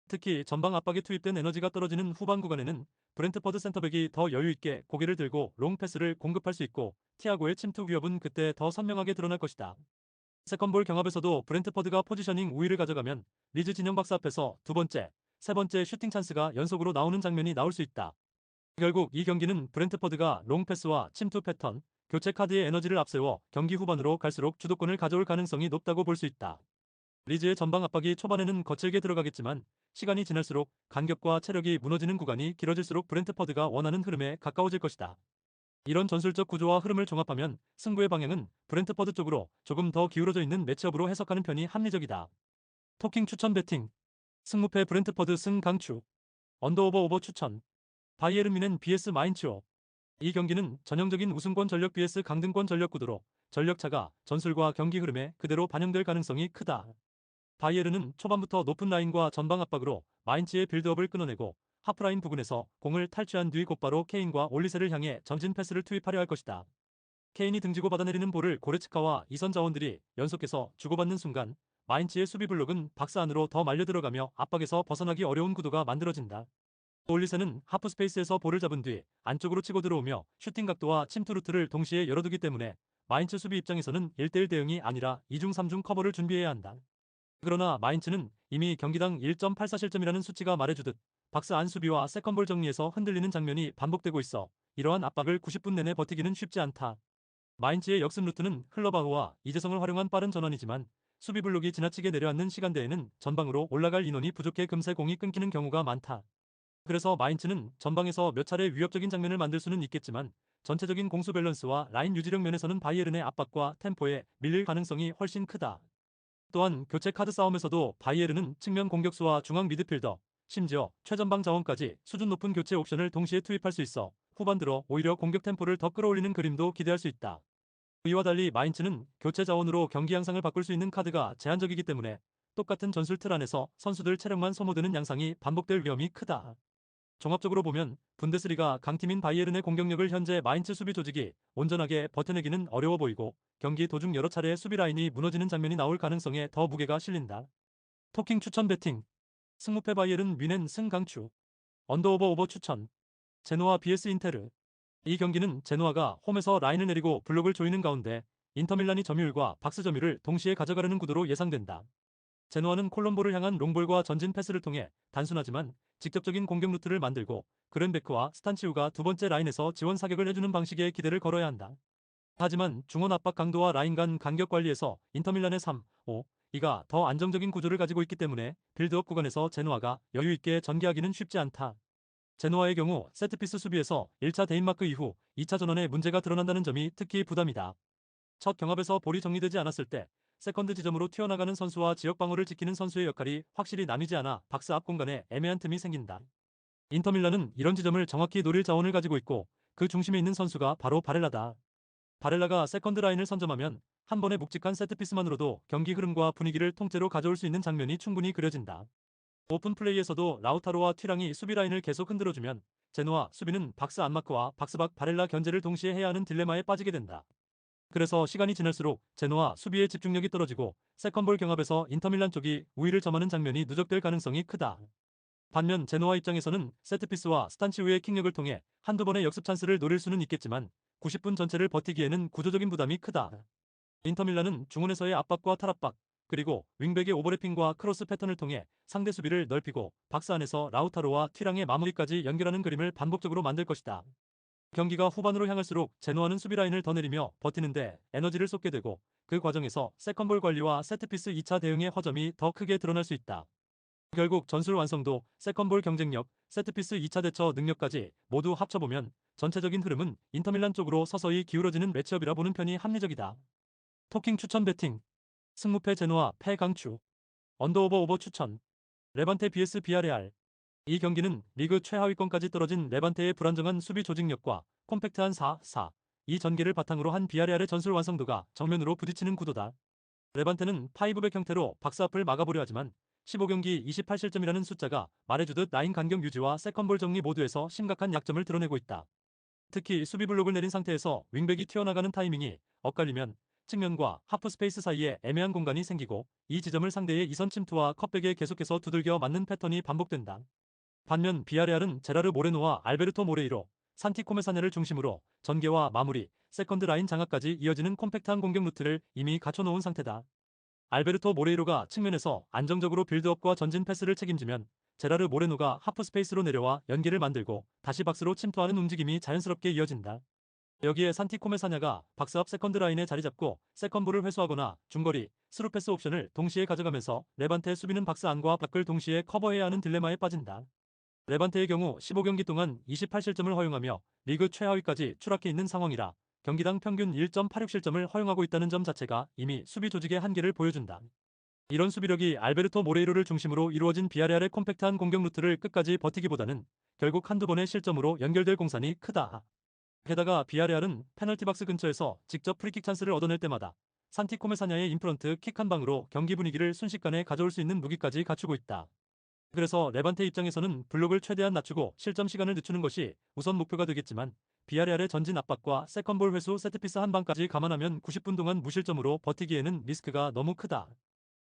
특히 전방 압박에 투입된 에너지가 떨어지는 후반 구간에는 브렌트퍼드 센터백이 더 여유있게 고개를 들고 롱패스를 공급할 수 있고 티아고의 침투 위협은 그때 더 선명하게 드러날 것이다. 세컨볼 경합에서도 브렌트퍼드가 포지셔닝 우위를 가져가면 리즈 진영 박스 앞에서 두 번째, 세 번째 슈팅 찬스가 연속으로 나오는 장면이 나올 수 있다. 결국 이 경기는 브렌트퍼드가 롱패스와 침투 패턴, 교체 카드의 에너지를 앞세워 경기 후반으로 갈수록 주도권을 가져올 가능성이 높다고 볼 수 있다. 리즈의 전방 압박이 초반에는 거칠게 들어가겠지만 시간이 지날수록 간격과 체력이 무너지는 구간이 길어질수록 브렌트퍼드가 원하는 흐름에 가까워질 것이다. 이런 전술적 구조와 흐름을 종합하면 승부의 방향은 브렌트퍼드 쪽으로 조금 더 기울어져 있는 매치업으로 해석하는 편이 합리적이다. 토킹 추천 배팅. 승무패 브렌트퍼드 승 강추. 언더오버 오버 추천. 바이에른 뮌헨 vs 마인츠호. 이 경기는 전형적인 우승권 전력 vs 강등권 전력 구도로 전력차가 전술과 경기 흐름에 그대로 반영될 가능성이 크다. 바이에른은 초반부터 높은 라인과 전방 압박으로 마인츠의 빌드업을 끊어내고 하프라인 부근에서 공을 탈취한 뒤 곧바로 케인과 올리세를 향해 전진 패스를 투입하려 할 것이다. 케인이 등지고 받아내리는 볼을 고레츠카와 이선 자원들이 연속해서 주고받는 순간 마인츠의 수비 블록은 박스 안으로 더 말려 들어가며 압박에서 벗어나기 어려운 구도가 만들어진다. 올리세는 하프 스페이스에서 볼을 잡은 뒤 안쪽으로 치고 들어오며 슈팅 각도와 침투 루트를 동시에 열어두기 때문에 마인츠 수비 입장에서는 1대1 대응이 아니라 2중 3중 커버를 준비해야 한다. 그러나 마인츠는 이미 경기당 1.84실점이라는 수치가 말해주듯 박스 안 수비와 세컨볼 정리에서 흔들리는 장면이 반복되고 있어 이러한 압박을 90분 내내 버티기는 쉽지 않다. 마인츠의 역습 루트는 흘러바흐와 이재성을 활용한 빠른 전환이지만 수비 블록이 지나치게 내려앉는 시간대에는 전방으로 올라갈 인원이 부족해 금세 공이 끊기는 경우가 많다. 그래서 마인츠는 전방에서 몇 차례 위협적인 장면을 만들 수는 있겠지만 전체적인 공수 밸런스와 라인 유지력 면에서는 바이에른의 압박과 템포에 밀릴 가능성이 훨씬 크다. 또한 교체 카드 싸움에서도 바이에른은 측면 공격수와 중앙 미드필더, 심지어 최전방 자원까지 수준 높은 교체 옵션을 동시에 투입할 수 있어 후반 들어 오히려 공격 템포를 더 끌어올리는 그림도 기대할 수 있다. 이와 달리 마인츠는 교체 자원으로 경기 양상을 바꿀 수 있는 카드가 제한적이기 때문에 똑같은 전술 틀 안에서 선수들 체력만 소모되는 양상이 반복될 위험이 크다. 종합적으로 보면 분데스리가 강팀인 바이에른의 공격력을 현재 마인츠 수비 조직이 온전하게 버텨내기는 어려워 보이고 경기 도중 여러 차례 수비 라인이 무너지는 장면이 나올 가능성에 더 무게가 실린다. 토킹 추천 배팅 승무패 바이에른 뮌헨 승강추 언더오버 오버 추천 제노아 vs 인테르 이 경기는 제노아가 홈에서 라인을 내리고 블록을 조이는 가운데 인터밀란이 점유율과 박스 점유율을 동시에 가져가려는 구도로 예상된다. 제노아는 콜롬보를 향한 롱볼과 전진 패스를 통해 단순하지만 직접적인 공격 루트를 만들고 그랜베크와 스탄치우가 두 번째 라인에서 지원 사격을 해주는 방식의 기대를 걸어야 한다. 하지만 중원 압박 강도와 라인 간 간격 관리에서 인터밀란의 3, 5, 2가 더 안정적인 구조를 가지고 있기 때문에 빌드업 구간에서 제노아가 여유있게 전개하기는 쉽지 않다. 제노아의 경우 세트피스 수비에서 1차 데인마크 이후 2차 전원에 문제가 드러난다는 점이 특히 부담이다. 첫 경합에서 볼이 정리되지 않았을 때 세컨드 지점으로 튀어나가는 선수와 지역 방어를 지키는 선수의 역할이 확실히 나뉘지 않아 박스 앞 공간에 애매한 틈이 생긴다. 인터밀란은 이런 지점을 정확히 노릴 자원을 가지고 있고 그 중심에 있는 선수가 바로 바렐라다. 바렐라가 세컨드 라인을 선점하면 한 번의 묵직한 세트피스만으로도 경기 흐름과 분위기를 통째로 가져올 수 있는 장면이 충분히 그려진다. 오픈 플레이에서도 라우타로와 튀랑이 수비 라인을 계속 흔들어주면 제노아 수비는 박스 안마크와 박스 밖 바렐라 견제를 동시에 해야 하는 딜레마에 빠지게 된다. 그래서 시간이 지날수록 제노아 수비의 집중력이 떨어지고 세컨볼 경합에서 인터밀란 쪽이 우위를 점하는 장면이 누적될 가능성이 크다. 반면 제노아 입장에서는 세트피스와 스탄치우의 킥력을 통해 한두 번의 역습 찬스를 노릴 수는 있겠지만 90분 전체를 버티기에는 구조적인 부담이 크다. 인터밀란은 중원에서의 압박과 탈압박, 그리고 윙백의 오버래핑과 크로스 패턴을 통해 상대 수비를 넓히고 박스 안에서 라우타로와 튀랑의 마무리까지 연결하는 그림을 반복적으로 만들 것이다. 경기가 후반으로 향할수록 제노아는 수비 라인을 더 내리며 버티는데 에너지를 쏟게 되고 그 과정에서 세컨볼 관리와 세트피스 2차 대응의 허점이 더 크게 드러날 수 있다. 결국 전술 완성도, 세컨볼 경쟁력, 세트피스 2차 대처 능력까지 모두 합쳐보면 전체적인 흐름은 인터밀란 쪽으로 서서히 기울어지는 매치업이라 보는 편이 합리적이다. 토킹 추천 배팅 승무패 제노아 패 강추 언더오버 오버 추천 레반테 vs 비아레알 이 경기는 리그 최하위권까지 떨어진 레반테의 불안정한 수비 조직력과 콤팩트한 4-4, 이 전개를 바탕으로 한 비아레알의 전술 완성도가 정면으로 부딪히는 구도다. 레반테는 파이브백 형태로 박스 앞을 막아보려 하지만 15경기 28실점이라는 숫자가 말해주듯 라인 간격 유지와 세컨볼 정리 모두에서 심각한 약점을 드러내고 있다. 특히 수비 블록을 내린 상태에서 윙백이 튀어나가는 타이밍이 엇갈리면 측면과 하프 스페이스 사이에 애매한 공간이 생기고 이 지점을 상대의 이선 침투와 컵백에 계속해서 두들겨 맞는 패턴이 반복된다. 반면 비아레알은 제라르 모레노와 알베르토 모레이로, 산티 코메사네를 중심으로 전개와 마무리, 세컨드 라인 장악까지 이어지는 콤팩트한 공격 루트를 이미 갖춰놓은 상태다. 알베르토 모레이로가 측면에서 안정적으로 빌드업과 전진 패스를 책임지면 제라르 모레노가 하프 스페이스로 내려와 연계를 만들고 다시 박스로 침투하는 움직임이 자연스럽게 이어진다. 여기에 산티 코메사냐가 박스 앞 세컨드 라인에 자리 잡고 세컨볼을 회수하거나 중거리, 스루 패스 옵션을 동시에 가져가면서 레반테 수비는 박스 안과 밖을 동시에 커버해야 하는 딜레마에 빠진다. 레반테의 경우 15경기 동안 28실점을 허용하며 리그 최하위까지 추락해 있는 상황이라 경기당 평균 1.86실점을 허용하고 있다는 점 자체가 이미 수비 조직의 한계를 보여준다. 이런 수비력이 알베르토 모레이로를 중심으로 이루어진 비아레알의 콤팩트한 공격 루트를 끝까지 버티기보다는 결국 한두 번의 실점으로 연결될 공산이 크다. 게다가 비아레알은 페널티 박스 근처에서 직접 프리킥 찬스를 얻어낼 때마다 산티 코메사냐의 인프런트 킥 한 방으로 경기 분위기를 순식간에 가져올 수 있는 무기까지 갖추고 있다. 그래서 레반테 입장에서는 블록을 최대한 낮추고 실점 시간을 늦추는 것이 우선 목표가 되겠지만 비아레알의 전진 압박과 세컨볼 회수 세트피스 한 방까지 감안하면 90분 동안 무실점으로 버티기에는 리스크가 너무 크다.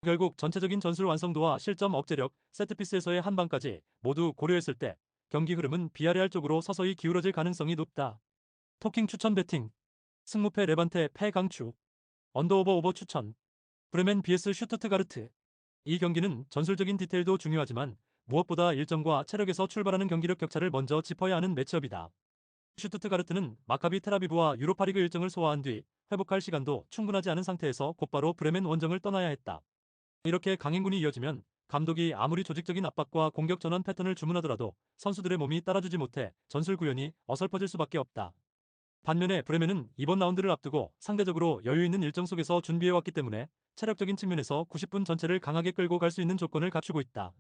결국 전체적인 전술 완성도와 실점 억제력, 세트피스에서의 한 방까지 모두 고려했을 때 경기 흐름은 비아레알 쪽으로 서서히 기울어질 가능성이 높다. 토킹 추천 배팅 승무패 레반테 패 강추 언더오버 오버 추천 브레멘 vs 슈투트가르트 이 경기는 전술적인 디테일도 중요하지만 무엇보다 일정과 체력에서 출발하는 경기력 격차를 먼저 짚어야 하는 매치업이다. 슈투트가르트는 마카비 텔아비브와 유로파리그 일정을 소화한 뒤 회복할 시간도 충분하지 않은 상태에서 곧바로 브레멘 원정을 떠나야 했다. 이렇게 강행군이 이어지면 감독이 아무리 조직적인 압박과 공격 전환 패턴을 주문하더라도 선수들의 몸이 따라주지 못해 전술 구현이 어설퍼질 수밖에 없다. 반면에 브레멘은 이번 라운드를 앞두고 상대적으로 여유 있는 일정 속에서 준비해왔기 때문에 체력적인 측면에서 90분 전체를 강하게 끌고 갈 수 있는 조건을 갖추고 있다.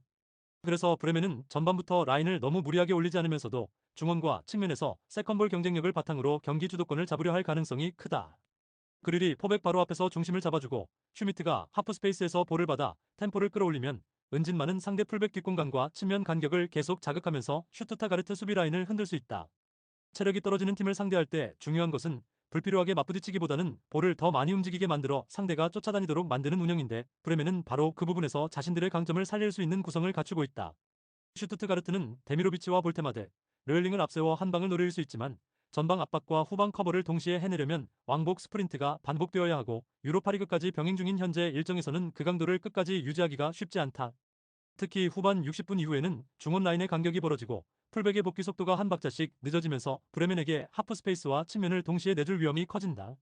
그래서 브레멘은 전반부터 라인을 너무 무리하게 올리지 않으면서도 중원과 측면에서 세컨볼 경쟁력을 바탕으로 경기 주도권을 잡으려 할 가능성이 크다. 그릴이 포백 바로 앞에서 중심을 잡아주고 슈미트가 하프 스페이스에서 볼을 받아 템포를 끌어올리면 은진만은 상대 풀백 뒷공간과 측면 간격을 계속 자극하면서 슈투타가르트 수비 라인을 흔들 수 있다. 체력이 떨어지는 팀을 상대할 때 중요한 것은 불필요하게 맞부딪히기보다는 볼을 더 많이 움직이게 만들어 상대가 쫓아다니도록 만드는 운영인데 브레멘은 바로 그 부분에서 자신들의 강점을 살릴 수 있는 구성을 갖추고 있다. 슈투트가르트는 데미로비치와 볼테마드, 르엘링을 앞세워 한 방을 노릴 수 있지만 전방 압박과 후방 커버를 동시에 해내려면 왕복 스프린트가 반복되어야 하고 유로파리그까지 병행 중인 현재 일정에서는 그 강도를 끝까지 유지하기가 쉽지 않다. 특히 후반 60분 이후에는 중원 라인의 간격이 벌어지고 풀백의 복귀 속도가 한 박자씩 늦어지면서 브레멘에게 하프 스페이스와 측면을 동시에 내줄 위험이 커진다.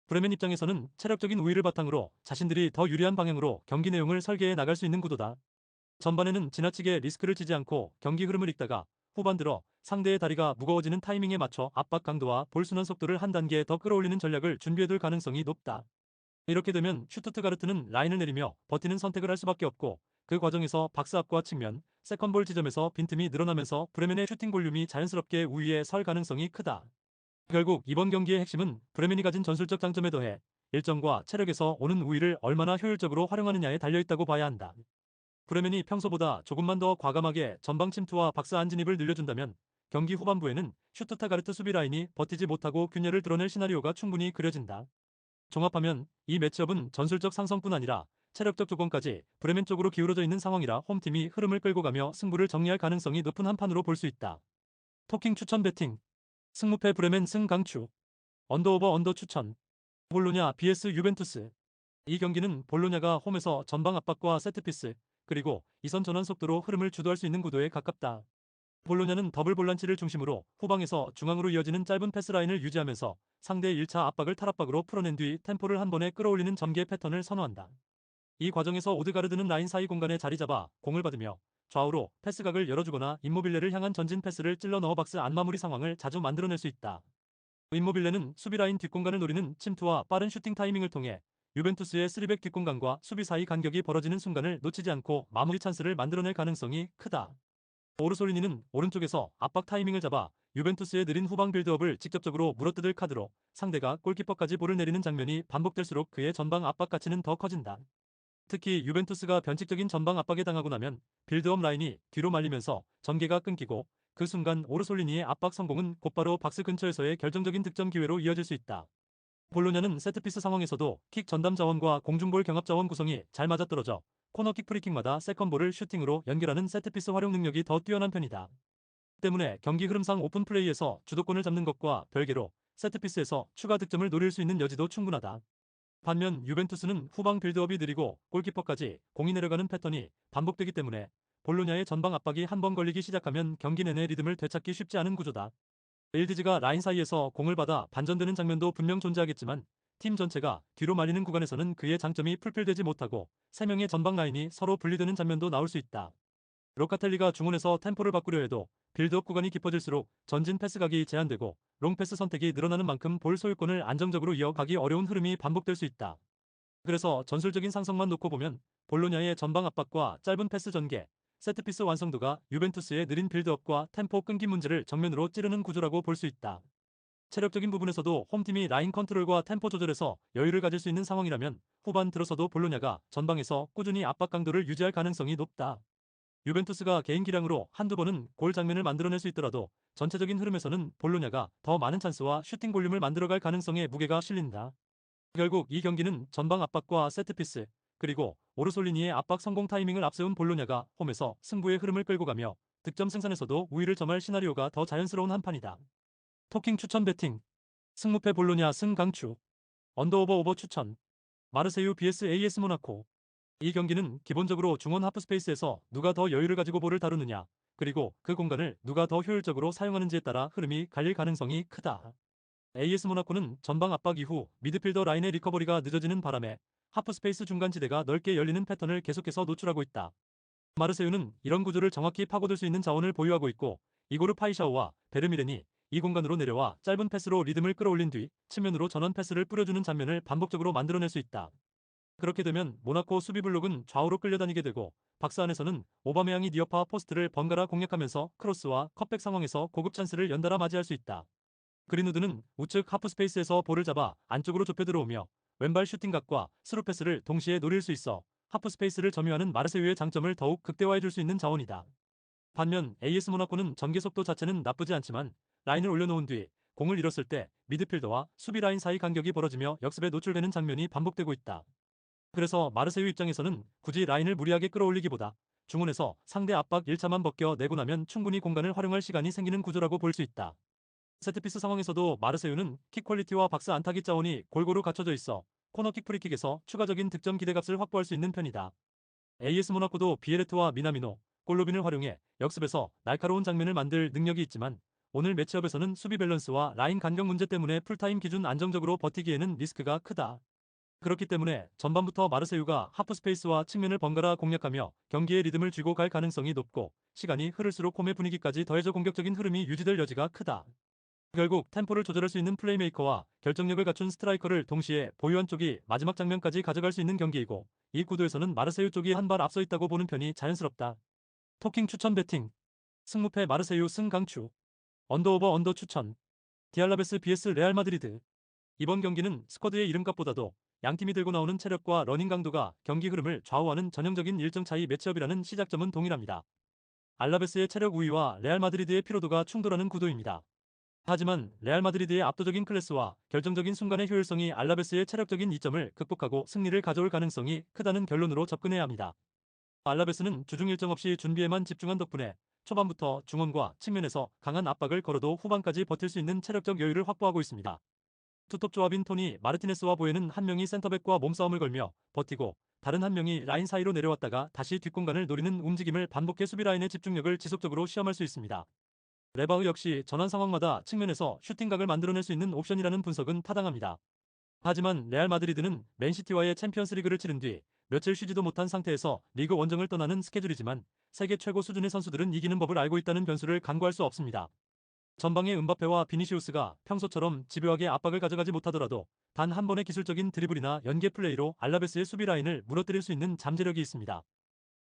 브레멘 입장에서는 체력적인 우위를 바탕으로 자신들이 더 유리한 방향으로 경기 내용을 설계해 나갈 수 있는 구도다. 전반에는 지나치게 리스크를 지지 않고 경기 흐름을 읽다가 후반 들어 상대의 다리가 무거워지는 타이밍에 맞춰 압박 강도와 볼 순환 속도를 한 단계 더 끌어올리는 전략을 준비해둘 가능성이 높다. 이렇게 되면 슈투트가르트는 라인을 내리며 버티는 선택을 할 수밖에 없고 그 과정에서 박스 앞과 측면, 세컨볼 지점에서 빈틈이 늘어나면서 브레멘의 슈팅 볼륨이 자연스럽게 우위에 설 가능성이 크다. 결국 이번 경기의 핵심은 브레멘이 가진 전술적 장점에 더해 일정과 체력에서 오는 우위를 얼마나 효율적으로 활용하느냐에 달려있다고 봐야 한다. 브레멘이 평소보다 조금만 더 과감하게 전방 침투와 박스 안 진입을 늘려준다면 경기 후반부에는 슈투트가르트 수비 라인이 버티지 못하고 균열을 드러낼 시나리오가 충분히 그려진다. 종합하면 이 매치업은 전술적 상성뿐 아니라 체력적 조건까지 브레멘 쪽으로 기울어져 있는 상황이라 홈팀이 흐름을 끌고 가며 승부를 정리할 가능성이 높은 한 판으로 볼 수 있다. 토킹 추천 배팅 승무패 브레멘 승 강추 언더오버 언더 추천 볼로냐 vs 유벤투스 이 경기는 볼로냐가 홈에서 전방 압박과 세트피스 그리고 이선 전환 속도로 흐름을 주도할 수 있는 구도에 가깝다. 볼로냐는 더블 볼란치를 중심으로 후방에서 중앙으로 이어지는 짧은 패스라인을 유지하면서 상대의 1차 압박을 탈압박으로 풀어낸 뒤 템포를 한 번에 끌어올리는 전개 패턴을 선호한다. 이 과정에서 오드가르드는 라인 사이 공간에 자리 잡아 공을 받으며 좌우로 패스각을 열어주거나 임모빌레를 향한 전진 패스를 찔러 넣어 박스 안 마무리 상황을 자주 만들어낼 수 있다. 임모빌레는 수비 라인 뒷공간을 노리는 침투와 빠른 슈팅 타이밍을 통해 유벤투스의 3백 뒷공간과 수비 사이 간격이 벌어지는 순간을 놓치지 않고 마무리 찬스를 만들어낼 가능성이 크다. 오르솔리니는 오른쪽에서 압박 타이밍을 잡아 유벤투스의 느린 후방 빌드업을 직접적으로 물어뜯을 카드로 상대가 골키퍼까지 볼을 내리는 장면이 반복될수록 그의 전방 압박 가치는 더 커진다. 특히 유벤투스가 변칙적인 전방 압박에 당하고 나면 빌드업 라인이 뒤로 말리면서 전개가 끊기고 그 순간 오르솔리니의 압박 성공은 곧바로 박스 근처에서의 결정적인 득점 기회로 이어질 수 있다. 볼로냐는 세트피스 상황에서도 킥 전담 자원과 공중볼 경합 자원 구성이 잘 맞아떨어져 코너킥 프리킥마다 세컨볼을 슈팅으로 연결하는 세트피스 활용 능력이 더 뛰어난 편이다. 때문에 경기 흐름상 오픈 플레이에서 주도권을 잡는 것과 별개로 세트피스에서 추가 득점을 노릴 수 있는 여지도 충분하다. 반면 유벤투스는 후방 빌드업이 느리고 골키퍼까지 공이 내려가는 패턴이 반복되기 때문에 볼로냐의 전방 압박이 한 번 걸리기 시작하면 경기 내내 리듬을 되찾기 쉽지 않은 구조다. 일디즈가 라인 사이에서 공을 받아 반전되는 장면도 분명 존재하겠지만 팀 전체가 뒤로 말리는 구간에서는 그의 장점이 풀필되지 못하고 3명의 전방 라인이 서로 분리되는 장면도 나올 수 있다. 로카텔리가 중원에서 템포를 바꾸려 해도 빌드업 구간이 깊어질수록 전진 패스각이 제한되고 롱패스 선택이 늘어나는 만큼 볼 소유권을 안정적으로 이어가기 어려운 흐름이 반복될 수 있다. 그래서 전술적인 상성만 놓고 보면 볼로냐의 전방 압박과 짧은 패스 전개, 세트피스 완성도가 유벤투스의 느린 빌드업과 템포 끊기 문제를 정면으로 찌르는 구조라고 볼 수 있다. 체력적인 부분에서도 홈팀이 라인 컨트롤과 템포 조절에서 여유를 가질 수 있는 상황이라면 후반 들어서도 볼로냐가 전방에서 꾸준히 압박 강도를 유지할 가능성이 높다. 유벤투스가 개인 기량으로 한두 번은 골 장면을 만들어낼 수 있더라도 전체적인 흐름에서는 볼로냐가 더 많은 찬스와 슈팅 볼륨을 만들어갈 가능성에 무게가 실린다. 결국 이 경기는 전방 압박과 세트피스, 그리고 오르솔리니의 압박 성공 타이밍을 앞세운 볼로냐가 홈에서 승부의 흐름을 끌고 가며 득점 생산에서도 우위를 점할 시나리오가 더 자연스러운 한판이다. 토킹 추천 배팅 승무패 볼로냐 승 강추 언더오버 오버 추천 마르세유 vs AS 모나코 이 경기는 기본적으로 중원 하프 스페이스에서 누가 더 여유를 가지고 볼을 다루느냐 그리고 그 공간을 누가 더 효율적으로 사용하는지에 따라 흐름이 갈릴 가능성이 크다. AS 모나코는 전방 압박 이후 미드필더 라인의 리커버리가 늦어지는 바람에 하프 스페이스 중간지대가 넓게 열리는 패턴을 계속해서 노출하고 있다. 마르세유는 이런 구조를 정확히 파고들 수 있는 자원을 보유하고 있고 이고르 파이샤오와 베르미렌이 이 공간으로 내려와 짧은 패스로 리듬을 끌어올린 뒤 측면으로 전원 패스를 뿌려주는 장면을 반복적으로 만들어낼 수 있다. 그렇게 되면 모나코 수비 블록은 좌우로 끌려다니게 되고 박스 안에서는 오바메양이 니어파 포스트를 번갈아 공략하면서 크로스와 컵백 상황에서 고급 찬스를 연달아 맞이할 수 있다. 그린우드는 우측 하프 스페이스에서 볼을 잡아 안쪽으로 좁혀 들어오며 왼발 슈팅각과 스루 패스를 동시에 노릴 수 있어 하프 스페이스를 점유하는 마르세유의 장점을 더욱 극대화해 줄 수 있는 자원이다. 반면 AS 모나코는 전개 속도 자체는 나쁘지 않지만 라인을 올려놓은 뒤 공을 잃었을 때 미드필더와 수비 라인 사이 간격이 벌어지며 역습에 노출되는 장면이 반복되고 있다. 그래서 마르세유 입장에서는 굳이 라인을 무리하게 끌어올리기보다 중원에서 상대 압박 1차만 벗겨 내고 나면 충분히 공간을 활용할 시간이 생기는 구조라고 볼 수 있다. 세트피스 상황에서도 마르세유는 킥 퀄리티와 박스 안타기 자원이 골고루 갖춰져 있어 코너킥 프리킥에서 추가적인 득점 기대값을 확보할 수 있는 편이다. AS 모나코도 비에레트와 미나미노, 골로빈을 활용해 역습에서 날카로운 장면을 만들 능력이 있지만 오늘 매치업에서는 수비 밸런스와 라인 간격 문제 때문에 풀타임 기준 안정적으로 버티기에는 리스크가 크다. 그렇기 때문에 전반부터 마르세유가 하프 스페이스와 측면을 번갈아 공략하며 경기의 리듬을 쥐고 갈 가능성이 높고 시간이 흐를수록 홈의 분위기까지 더해져 공격적인 흐름이 유지될 여지가 크다. 결국 템포를 조절할 수 있는 플레이메이커와 결정력을 갖춘 스트라이커를 동시에 보유한 쪽이 마지막 장면까지 가져갈 수 있는 경기이고 이 구도에서는 마르세유 쪽이 한 발 앞서 있다고 보는 편이 자연스럽다. 토킹 추천 배팅 승무패 마르세유 승강추 언더오버 언더 추천 디알라베스 vs 레알 마드리드 이번 경기는 스쿼드의 이름값보다도 양팀이 들고 나오는 체력과 러닝 강도가 경기 흐름을 좌우하는 전형적인 일정 차이 매치업이라는 시작점은 동일합니다. 알라베스의 체력 우위와 레알 마드리드의 피로도가 충돌하는 구도입니다. 하지만 레알 마드리드의 압도적인 클래스와 결정적인 순간의 효율성이 알라베스의 체력적인 이점을 극복하고 승리를 가져올 가능성이 크다는 결론으로 접근해야 합니다. 알라베스는 주중 일정 없이 준비에만 집중한 덕분에 초반부터 중원과 측면에서 강한 압박을 걸어도 후반까지 버틸 수 있는 체력적 여유를 확보하고 있습니다. 투톱 조합인 토니 마르티네스와 보에는 한 명이 센터백과 몸싸움을 걸며 버티고 다른 한 명이 라인 사이로 내려왔다가 다시 뒷공간을 노리는 움직임을 반복해 수비 라인의 집중력을 지속적으로 시험할 수 있습니다. 레바흐 역시 전환 상황마다 측면에서 슈팅각을 만들어낼 수 있는 옵션이라는 분석은 타당합니다. 하지만 레알 마드리드는 맨시티와의 챔피언스리그를 치른 뒤 며칠 쉬지도 못한 상태에서 리그 원정을 떠나는 스케줄이지만 세계 최고 수준의 선수들은 이기는 법을 알고 있다는 변수를 간과할 수 없습니다. 전방의 은바페와 비니시우스가 평소처럼 집요하게 압박을 가져가지 못하더라도 단 한 번의 기술적인 드리블이나 연계 플레이로 알라베스의 수비 라인을 무너뜨릴 수 있는 잠재력이 있습니다.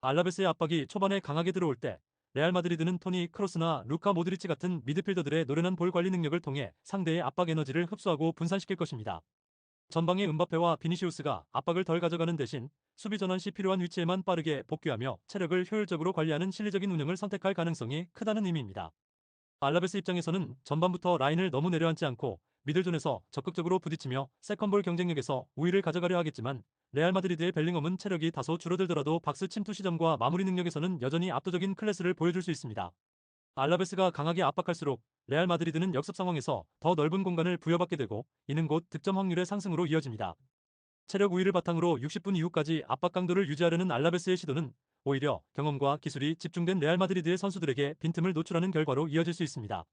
알라베스의 압박이 초반에 강하게 들어올 때 레알 마드리드는 토니 크로스나 루카 모드리치 같은 미드필더들의 노련한 볼 관리 능력을 통해 상대의 압박 에너지를 흡수하고 분산시킬 것입니다. 전방의 은바페와 비니시우스가 압박을 덜 가져가는 대신 수비 전환 시 필요한 위치에만 빠르게 복귀하며 체력을 효율적으로 관리하는 실리적인 운영을 선택할 가능성이 크다는 의미입니다. 알라베스 입장에서는 전반부터 라인을 너무 내려앉지 않고 미들존에서 적극적으로 부딪히며 세컨볼 경쟁력에서 우위를 가져가려 하겠지만 레알 마드리드의 벨링엄은 체력이 다소 줄어들더라도 박스 침투 시점과 마무리 능력에서는 여전히 압도적인 클래스를 보여줄 수 있습니다. 알라베스가 강하게 압박할수록 레알 마드리드는 역습 상황에서 더 넓은 공간을 부여받게 되고 이는 곧 득점 확률의 상승으로 이어집니다. 체력 우위를 바탕으로 60분 이후까지 압박 강도를 유지하려는 알라베스의 시도는 오히려 경험과 기술이 집중된 레알 마드리드의 선수들에게 빈틈을 노출하는 결과로 이어질 수 있습니다.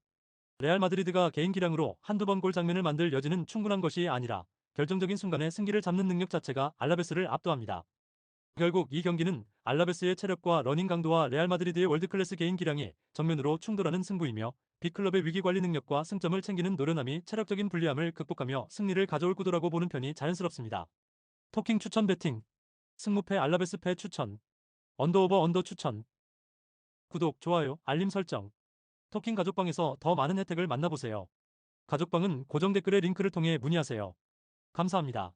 레알 마드리드가 개인 기량으로 한두 번 골 장면을 만들 여지는 충분한 것이 아니라 결정적인 순간에 승기를 잡는 능력 자체가 알라베스를 압도합니다. 결국 이 경기는 알라베스의 체력과 러닝 강도와 레알 마드리드의 월드클래스 개인 기량이 정면으로 충돌하는 승부이며 빅클럽의 위기 관리 능력과 승점을 챙기는 노련함이 체력적인 불리함을 극복하며 승리를 가져올 구도라고 보는 편이 자연스럽습니다. 토킹 추천 배팅 승무패 알라베스 패 추천 언더오버 언더 추천 구독, 좋아요, 알림 설정 토킹 가족방에서 더 많은 혜택을 만나보세요. 가족방은 고정 댓글의 링크를 통해 문의하세요. 감사합니다.